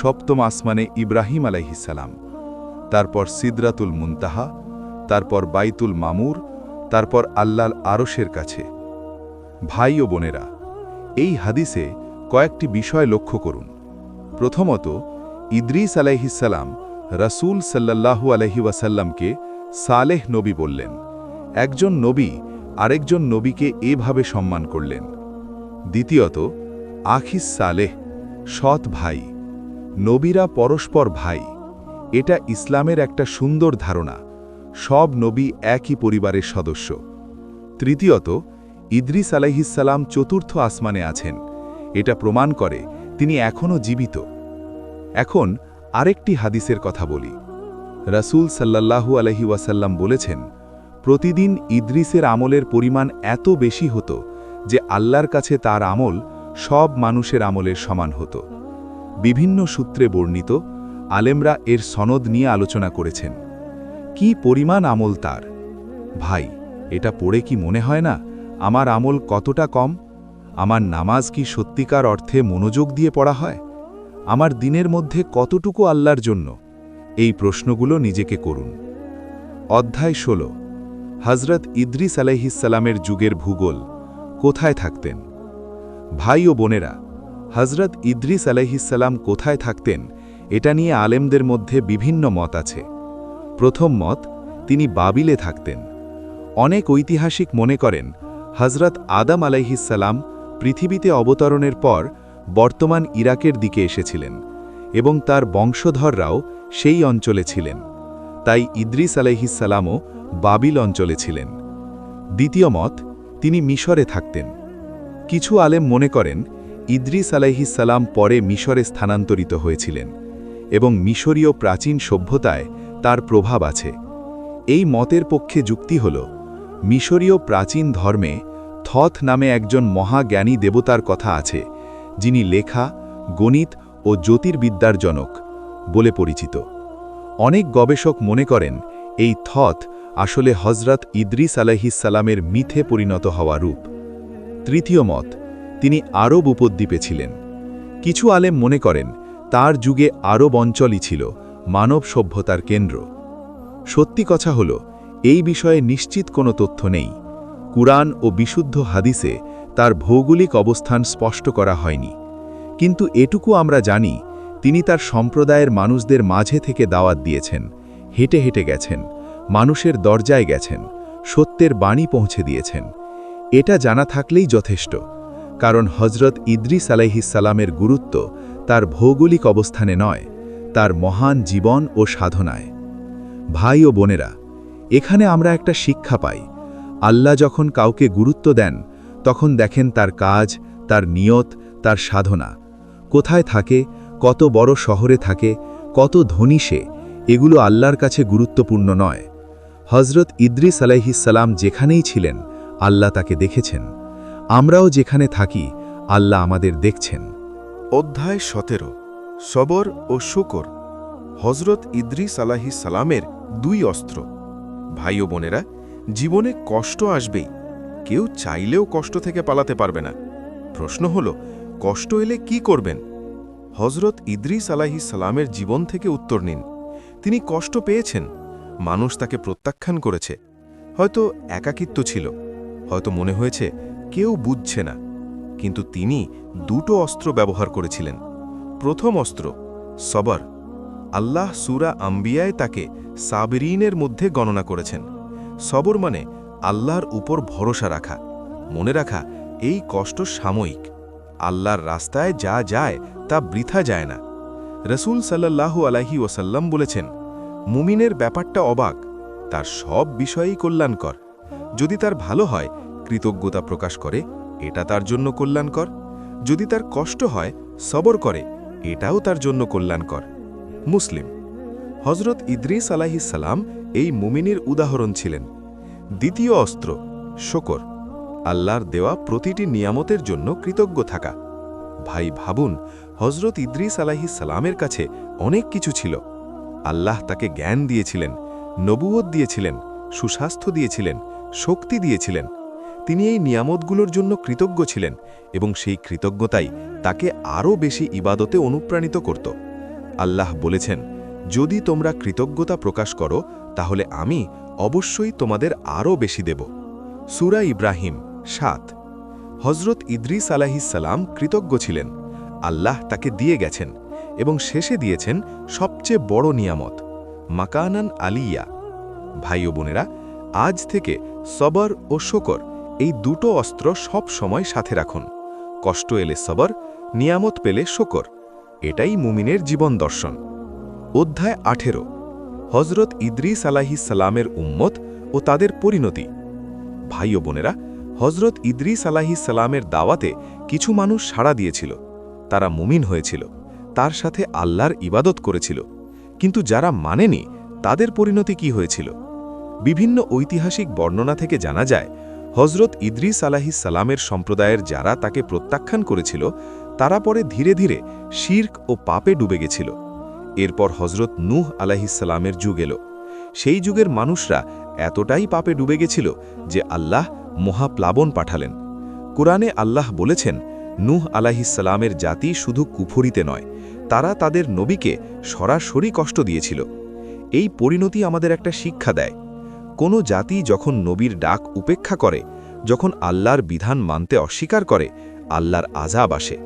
সপ্তম আসমানে ইব্রাহিম আলাইহিসসালাম, তারপর সিদরাতুল মুনতাহা, তারপর বাইতুল মামুর, তারপর আল্লাহর আরশের কাছে। ভাই ও বোনেরা, এই হাদিসে কয়েকটি বিষয় লক্ষ্য করুন। প্রথমত, ইদ্রিস আলাইহিসসালাম রাসূল সাল্লাল্লাহু আলাইহি ওয়াসাল্লামকে সালেহ নবী বললেন। একজন নবী আরেকজন নবীকে এভাবে সম্মান করলেন। দ্বিতীয়ত, আখিস সালেহ, সৎ ভাই। নবীরা পরস্পর ভাই। এটা ইসলামের একটা সুন্দর ধারণা। সব নবী একই পরিবারের সদস্য। তৃতীয়ত, ইদ্রিস আলাইহিসসালাম চতুর্থ আসমানে আছেন। এটা প্রমাণ করে তিনি এখনও জীবিত। এখন আরেকটি হাদিসের কথা বলি। রাসূল সাল্লাল্লাহু আলাইহি ওয়াসাল্লাম বলেছেন, প্রতিদিন ইদ্রিসের আমলের পরিমাণ এত বেশি হতো যে আল্লাহর কাছে তার আমল সব মানুষের আমলের সমান হতো। বিভিন্ন সূত্রে বর্ণিত, আলেমরা এর সনদ নিয়ে আলোচনা করেছেন। কি পরিমাণ আমল তার! ভাই, এটা পড়ে কি মনে হয় না আমার আমল কতটা কম? আমার নামাজ কি সত্যিকার অর্থে মনোযোগ দিয়ে পড়া হয়? আমার দিনের মধ্যে কতটুকু আল্লাহর জন্য? এই প্রশ্নগুলো নিজেকে করুন। অধ্যায় 16। হজরত ইদ্রিস আলাইহিসসালামের যুগের ভূগোল। কোথায় থাকতেন? ভাই ও বোনেরা, হজরত ইদ্রিস আলাইহিসসালাম কোথায় থাকতেন এটা নিয়ে আলেমদের মধ্যে বিভিন্ন মত আছে। প্রথম মত, তিনি বাবিলে থাকতেন। অনেক ঐতিহাসিক মনে করেন হজরত আদম আলাইহিসসালাম পৃথিবীতে অবতরণের পর বর্তমান ইরাকের দিকে এসেছিলেন এবং তার বংশধররাও সেই অঞ্চলে ছিলেন, তাই ইদ্রিস আলাইহিসসালামও বাবিল অঞ্চলে ছিলেন। দ্বিতীয় মত, তিনি মিশরে থাকতেন। কিছু আলেম মনে করেন ইদ্রিস আলাইহিসসালাম পরে মিশরে স্থানান্তরিত হয়েছিলেন এবং মিশরীয় প্রাচীন সভ্যতায় তার প্রভাব আছে। এই মতের পক্ষে যুক্তি হল, মিশরীয় প্রাচীন ধর্মে থথ নামে একজন মহাজ্ঞানী দেবতার কথা আছে, যিনি লেখা, গণিত ও জ্যোতির্বিদ্যার জনক বলে পরিচিত। অনেক গবেষক মনে করেন এই থথ আসলে হজরত ইদ্রিস আলাইহিসসালামের মিথে পরিণত হওয়া রূপ। তৃতীয় মত, তিনি আরব উপদ্বীপে ছিলেন। কিছু আলেম মনে করেন তার যুগে আরব অঞ্চলই ছিল মানব সভ্যতার কেন্দ্র। সত্যি কথা হল, এই বিষয়ে নিশ্চিত কোনো তথ্য নেই। কুরআন ও বিশুদ্ধ হাদিসে তার ভৌগোলিক অবস্থান স্পষ্ট করা হয়নি, কিন্তু এটুকু আমরা জানি তিনি তার সম্প্রদায়ের মানুষদের মাঝে থেকে দাওয়াত দিয়েছেন, হেঁটে হেঁটে গেছেন, মানুষের দরজায় গেছেন, সত্যের বাণী পৌঁছে দিয়েছেন। এটা জানা থাকলেই যথেষ্ট, কারণ হজরত ইদ্রিস আলাইহিসসালামের গুরুত্ব তার ভৌগোলিক অবস্থানে নয়, তার মহান জীবন ও সাধনায়। ভাই ও বোনেরা, এখানে আমরা একটা শিক্ষা পাই। আল্লাহ যখন কাউকে গুরুত্ব দেন, তখন দেখেন তার কাজ, তার নিয়ত, তার সাধনা। কোথায় থাকে, কত বড় শহরে থাকে, কত ধনী সে, এগুলো আল্লাহর কাছে গুরুত্বপূর্ণ নয়। হজরত ইদ্রিস আলাইহিসসালাম যেখানেই ছিলেন, আল্লাহ তাকে দেখেছেন। আমরাও যেখানে থাকি, আল্লাহ আমাদের দেখছেন।
অধ্যায় 17, সবর ও শুকর। হজরত ইদ্রিস আলাইহিসসালামের দুই অস্ত্র। ভাই ও বোনেরা, জীবনে কষ্ট আসবেই, কেউ চাইলেও কষ্ট থেকে পালাতে পারবে না। প্রশ্ন হল, কষ্ট এলে কি করবেন? হজরত ইদ্রিস আলাইহিসসালামের জীবন থেকে উত্তর নিন। তিনি কষ্ট পেয়েছেন, মানুষ তাকে প্রত্যাখ্যান করেছে, হয়তো একাকিত্ব ছিল, হয়তো মনে হয়েছে কেউ বুঝছে না, কিন্তু তিনি দুটো অস্ত্র ব্যবহার করেছিলেন। প্রথম অস্ত্র সবর। আল্লাহ সূরা আম্বিয়ায় তাকে সাবরিনের মধ্যে গণনা করেছেন। সবর মানে আল্লাহর উপর ভরসা রাখা, মনে রাখা এই কষ্ট সাময়িক, আল্লাহর রাস্তায় যা যায় তা বৃথা যায় না। রসুল সাল্লাল্লাহু আলাইহি ওয়াসাল্লাম বলেছেন, মুমিনের ব্যাপারটা অবাক, তার সব বিষয়েই কল্যাণকর। যদি তার ভালো হয়, কৃতজ্ঞতা প্রকাশ করে, এটা তার জন্য কল্যাণকর। যদি তার কষ্ট হয়, সবর করে, এটাও তার জন্য কল্যাণকর। মুসলিম। হজরত ইদ্রিস আলাইহিসসালাম এই মুমিনের উদাহরণ ছিলেন। দ্বিতীয় অস্ত্র শুকর। আল্লাহর দেওয়া প্রতিটি নিয়ামতের জন্য কৃতজ্ঞ থাকা। ভাই ভাবুন, হজরত ইদ্রিস আলাইহিসসালামের কাছে অনেক কিছু ছিল। আল্লাহ তাকে জ্ঞান দিয়েছিলেন, নবুয়ত দিয়েছিলেন, সুস্বাস্থ্য দিয়েছিলেন, শক্তি দিয়েছিলেন। তিনি এই নিয়ামতগুলোর জন্য কৃতজ্ঞ ছিলেন এবং সেই কৃতজ্ঞতাই তাকে আরও বেশি ইবাদতে অনুপ্রাণিত করত। আল্লাহ বলেছেন, যদি তোমরা কৃতজ্ঞতা প্রকাশ করো, তাহলে আমি অবশ্যই তোমাদের আরও বেশি দেব। সূরা ইব্রাহিম 7। হজরত ইদ্রিস আলাইহিসসালাম কৃতজ্ঞ ছিলেন। আল্লাহ তাকে দিয়ে গেছেন এবং শেষে দিয়েছেন সবচেয়ে বড় নিয়ামত, মাকানান আলিয়া। ভাই ও বোনেরা, আজ থেকে সবর ও শুকর এই দুটো অস্ত্র সব সময় সাথে রাখুন। কষ্ট এলে সবর, নিয়ামত পেলে শুকর। এটাই মুমিনের জীবন দর্শন। অধ্যায় 18, হজরত ইদ্রিস আলাইহিসসালামের উম্মত ও তাদের পরিণতি। ভাই ও বোনেরা, হজরত ইদ্রিস আলাইহিসসালামের দাওয়াতে কিছু মানুষ সাড়া দিয়েছিল, তারা মুমিন হয়েছিল, তার সাথে আল্লাহর ইবাদত করেছিল। কিন্তু যারা মানেনি, তাদের পরিণতি কি হয়েছিল? বিভিন্ন ঐতিহাসিক বর্ণনা থেকে জানা যায়, হজরত ইদ্রিস আলাইহিসসালামের সম্প্রদায়ের যারা তাকে প্রত্যাখ্যান করেছিল, তারা পরে ধীরে ধীরে শিরক ও পাপে ডুবে গেছিল। এরপর হজরত নূহ আলাইহিসসালামের যুগ এলো। সেই যুগের মানুষরা এতটাই পাপে ডুবে গেছিল যে আল্লাহ মহাপ্লাবন পাঠালেন। কুরআনে আল্লাহ বলেছেন, নূহ আলাইহিসসালামের জাতি শুধু কুফরিতে নয়, তারা তাদের নবীকে সরাসরি কষ্ট দিয়েছিল। এই পরিণতি আমাদের একটা শিক্ষা দেয়। কোনো জাতি যখন নবীর ডাক উপেক্ষা করে, যখন আল্লাহর বিধান মানতে অস্বীকার করে, আল্লাহর আযাব আসে।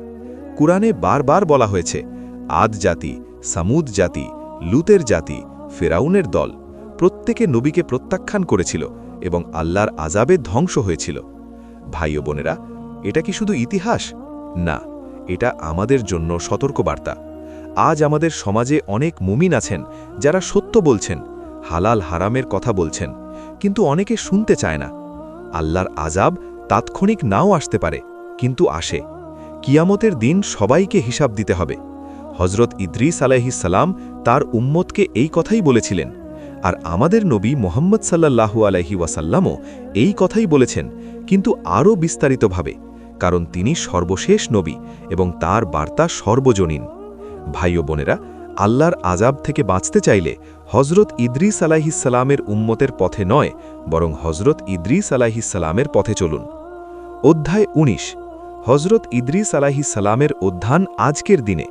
কুরআনে বারবার বলা হয়েছে আদ জাতি, সামুদ জাতি, লুতের জাতি, ফেরাউনের দল প্রত্যেকে নবীকে প্রত্যাখ্যান করেছিল এবং আল্লাহর আযাবে ধ্বংস হয়েছিল। ভাই ও বোনেরা, এটা কি শুধু ইতিহাস? না, এটা আমাদের জন্য সতর্কবার্তা। আজ আমাদের সমাজে অনেক মুমিন আছেন যারা সত্য বলছেন, হালাল হারামের কথা বলছেন, কিন্তু অনেকে শুনতে চায় না। আল্লাহর আযাব তাৎক্ষণিক নাও আসতে পারে, কিন্তু আসে। কিয়ামতের দিন সবাইকে হিসাব দিতে হবে। হজরত ইদ্রিস আলাইহিস সালাম তার উম্মতকে এই কথাই বলেছিলেন, আর আমাদের নবী মুহাম্মদ সাল্লাল্লাহু আলাইহি ওয়াসাল্লামও এই কথাই বলেছেন, কিন্তু আরও বিস্তারিতভাবে, কারণ তিনি সর্বশেষ নবী এবং তার বার্তা সর্বজনীন। ভাই ও বোনেরা, আল্লাহর আযাব থেকে বাঁচতে চাইলে হজরত ইদ্রিস আলাইহিস সালামের উম্মতের পথে নয়, বরং হজরত ইদ্রিস আলাইহিস সালামের পথে চলুন। অধ্যায় ১৯, হজরত ইদ্রিস আলাইহিস সালামের অধ্যান আজকের দিনে।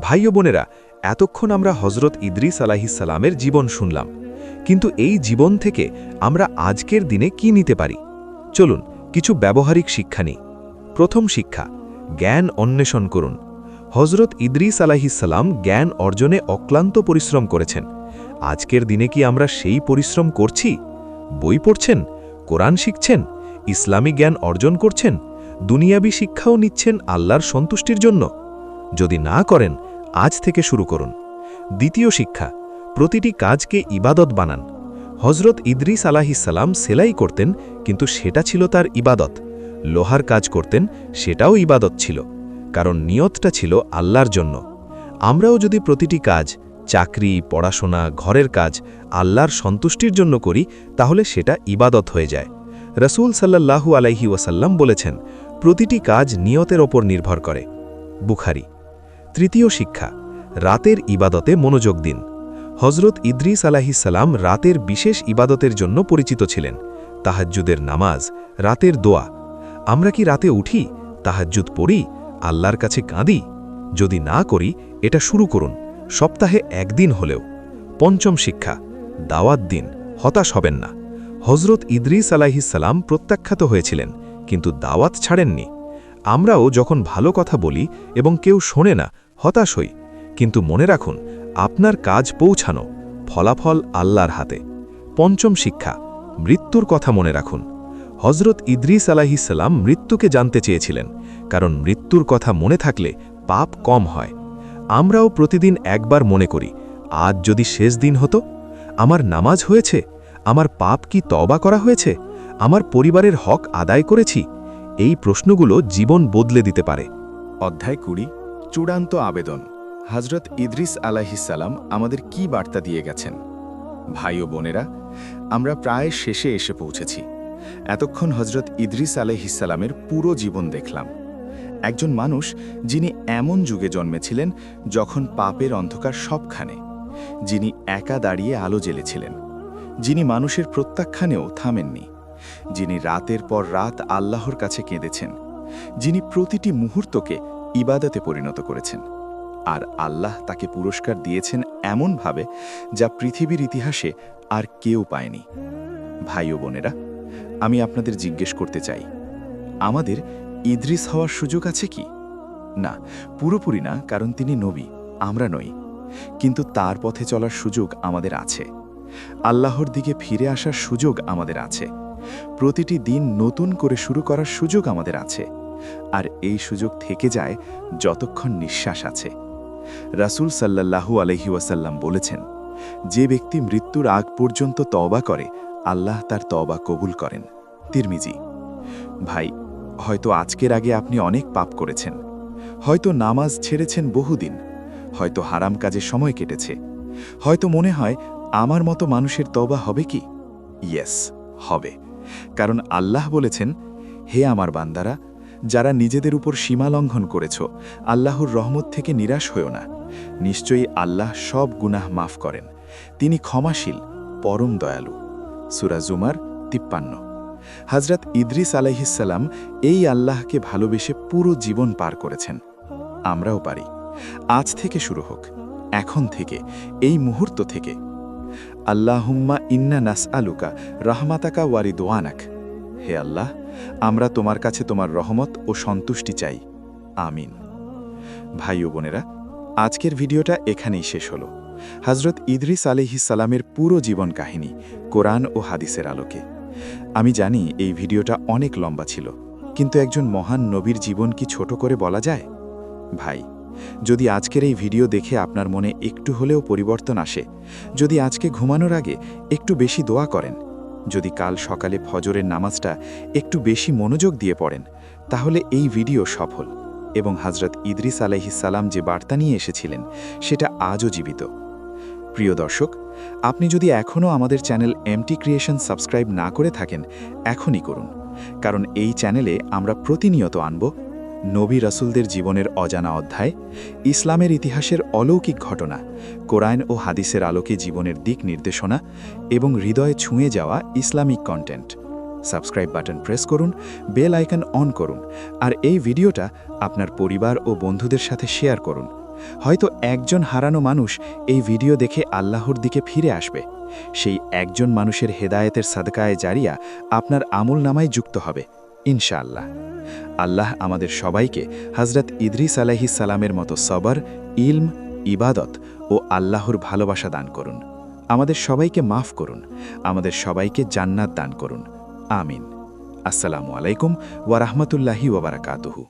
ভাই ও বোনেরা, এতক্ষণ আমরা হজরত ইদ্রিস আলাইহিস সালামের জীবন শুনলাম, কিন্তু এই জীবন থেকে আমরা আজকের দিনে কি নিতে পারি? চলুন কিছু ব্যবহারিক শিক্ষা নিই। প্রথম শিক্ষা, জ্ঞান অন্বেষণ করুন। হজরত ইদ্রিস আলাইহিস সালাম জ্ঞান অর্জনে অক্লান্ত পরিশ্রম করেছেন। আজকের দিনে কি আমরা সেই পরিশ্রম করছি? বই পড়ছেন, কোরআন শিখছেন, ইসলামী জ্ঞান অর্জন করছেন, দুনিয়াবী শিক্ষাও নিচ্ছেন আল্লাহর সন্তুষ্টির জন্য? যদি না করেন, আজ থেকে শুরু করুন। দ্বিতীয় শিক্ষা, প্রতিটি কাজকে ইবাদত বানান। হজরত ইদ্রিস আলাইহিস সালাম সেলাই করতেন, কিন্তু সেটা ছিল তার ইবাদত। লোহার কাজ করতেন, সেটাও ইবাদত ছিল, কারণ নিয়তটা ছিল আল্লাহর জন্য। আমরাও যদি প্রতিটি কাজ, চাকরি, পড়াশোনা, ঘরের কাজ আল্লাহর সন্তুষ্টির জন্য করি, তাহলে সেটা ইবাদত হয়ে যায়। রাসূল সাল্লাল্লাহু আলাইহি ওয়াসাল্লাম বলেছেন, প্রতিটি কাজ নিয়তের ওপর নির্ভর করে। বুখারী। তৃতীয় শিক্ষা, রাতের ইবাদতে মনোযোগ দিন। হজরত ইদ্রিস আলাইহিস সালাম রাতের বিশেষ ইবাদতের জন্য পরিচিত ছিলেন। তাহাজ্জুদের নামাজ, রাতের দোয়া। আমরা কি রাতে উঠি, তাহাজ্জুদ পড়ি, আল্লাহর কাছে কাঁদি? যদি না করি, এটা শুরু করুন, সপ্তাহে একদিন হলেও। পঞ্চম শিক্ষা, দাওয়াত দিন, হতাশ হবেন না। হজরত ইদ্রিস আলাইহিস সালাম প্রত্যাখ্যাত হয়েছিলেন, কিন্তু দাওয়াত ছাড়েননি। আমরাও যখন ভালো কথা বলি এবং কেউ শোনে না, হতাশ হই, কিন্তু মনে রাখুন, আপনার কাজ পৌঁছানো, ফলাফল আল্লাহর হাতে। পঞ্চম শিক্ষা, মৃত্যুর কথা মনে রাখুন। হজরত ইদ্রিস আলাইহিস সালাম মৃত্যুকে জানতে চেয়েছিলেন, কারণ মৃত্যুর কথা মনে থাকলে পাপ কম হয়। আমরাও প্রতিদিন একবার মনে করি, আজ যদি শেষ দিন হতো, আমার নামাজ হয়েছে, আমার পাপ কি তওবা করা হয়েছে, আমার পরিবারের হক আদায় করেছি? এই প্রশ্নগুলো জীবন বদলে দিতে পারে।
অধ্যায় ২০, চূড়ান্ত আবেদন। হজরত ইদ্রিস আলাইহিস সালাম আমাদের কি বার্তা দিয়ে গেছেন? ভাই ও বোনেরা, আমরা প্রায় শেষে এসে পৌঁছেছি। এতক্ষণ হজরত ইদ্রিস আলাইহিস সালামের পুরো জীবন দেখলাম। একজন মানুষ যিনি এমন যুগে জন্মেছিলেন যখন পাপের অন্ধকার সবখানে, যিনি একা দাঁড়িয়ে আলো জ্বেলেছিলেন, যিনি মানুষের প্রত্যাখ্যানেও থামেননি, যিনি রাতের পর রাত আল্লাহর কাছে কেঁদেছেন, যিনি প্রতিটি মুহূর্তকে ইবাদতে পরিণত করেছেন, আর আল্লাহ তাকে পুরস্কার দিয়েছেন এমনভাবে যা পৃথিবীর ইতিহাসে আর কেউ পায়নি। ভাই ও বোনেরা, আমি আপনাদের জিজ্ঞেস করতে চাই, আমাদের ইদ্রিস হওয়ার সুযোগ আছে কি? না, পুরোপুরি না, কারণ তিনি নবী, আমরা নই। কিন্তু তার পথে চলার সুযোগ আমাদের আছে। আল্লাহর দিকে ফিরে আসার সুযোগ আমাদের আছে। প্রতিটি দিন নতুন করে শুরু করার সুযোগ আমাদের আছে, আর এই সুযোগ থেকে যায় যতক্ষণ নিঃশ্বাস আছে। রাসূল সাল্লাল্লাহু আলাইহি ওয়াসাল্লাম বলেছেন, যে ব্যক্তি মৃত্যুর আগ পর্যন্ত তওবা করে, আল্লাহ তার তওবা কবুল করেন। তিরমিজি। ভাই, হয়তো আজকের আগে আপনি অনেক পাপ করেছেন, হয়তো নামাজ ছেড়েছেন বহুদিন, হয়তো হারাম কাজে সময় কেটেছে, হয়তো মনে হয় আমার মতো মানুষের তওবা হবে কি? ইয়েস, হবে, কারণ আল্লাহ বলেছেন, হে আমার বান্দারা, যারা নিজেদের উপর সীমা লঙ্ঘন করেছ, আল্লাহর রহমত থেকে নিরাশ হও না। নিশ্চয়ই আল্লাহ সব গুনাহ মাফ করেন, তিনি ক্ষমাশীল, পরম দয়ালু। সূরা জুমার ৫৩। হযরত ইদ্রিস আলাইহিস সালাম এই আল্লাহকে ভালোবেসে পুরো জীবন পার করেছেন। আমরাও পারি। আজ থেকে শুরু হোক, এখন থেকে, এই মুহূর্ত থেকে। আল্লাহুম্মা ইন্না নাসআলুকা রাহমাতাকা ওয়া রিদওয়ানাক। হে আল্লাহ, আমরা তোমার কাছে তোমার রহমত ও সন্তুষ্টি চাই। আমিন।
ভাই ও বোনেরা, আজকের ভিডিওটা এখানেই শেষ হলো। হজরত ইদ্রিস আলাইহিস সালামের পুরো জীবন কাহিনী কোরআন ও হাদিসের আলোকে। আমি জানি এই ভিডিওটা অনেক লম্বা ছিল, কিন্তু একজন মহান নবীর জীবন কি ছোট করে বলা যায়? ভাই, যদি আজকের এই ভিডিও দেখে আপনার মনে একটু হলেও পরিবর্তন আসে, যদি আজকে ঘুমানোর আগে একটু বেশি দোয়া করেন, যদি কাল সকালে ফজরের নামাজটা একটু বেশি মনোযোগ দিয়ে পড়েন, তাহলে এই ভিডিও সফল এবং হজরত ইদ্রিস আলাইহিস সালাম যে বার্তা নিয়ে এসেছিলেন সেটা আজও জীবিত। প্রিয় দর্শক, আপনি যদি এখনও আমাদের চ্যানেল এমটি ক্রিয়েশন সাবস্ক্রাইব না করে থাকেন, এখনই করুন, কারণ এই চ্যানেলে আমরা প্রতিনিয়ত আনব নবী রাসূলদের জীবনের অজানা অধ্যায়, ইসলামের ইতিহাসের অলৌকিক ঘটনা, কোরআন ও হাদিসের আলোকে জীবনের দিক নির্দেশনা এবং হৃদয়ে ছুঁয়ে যাওয়া Islamic content. Subscribe button press করুন, বেল আইকন অন করুন, আর এই ভিডিওটা আপনার পরিবার ও বন্ধুদের সাথে শেয়ার করুন। হয়তো একজন হারানো মানুষ এই ভিডিও দেখে আল্লাহর দিকে ফিরে আসবে। সেই একজন মানুষের হেদায়েতের সাদকায়ে জারিয়া আপনার আমল নামায় যুক্ত হবে ইনশাআল্লাহ। আল্লাহ আমাদের সবাইকে হজরত ইদ্রিস আলাইহিস সালামের মতো সবর, ইলম, ইবাদত ও আল্লাহর ভালোবাসা দান করুন। আমাদের সবাইকে মাফ করুন, আমাদের সবাইকে জান্নাত দান করুন। আমিন। আসসালামু আলাইকুম ওয়া রাহমাতুল্লাহি ওয়া বারাকাতুহু।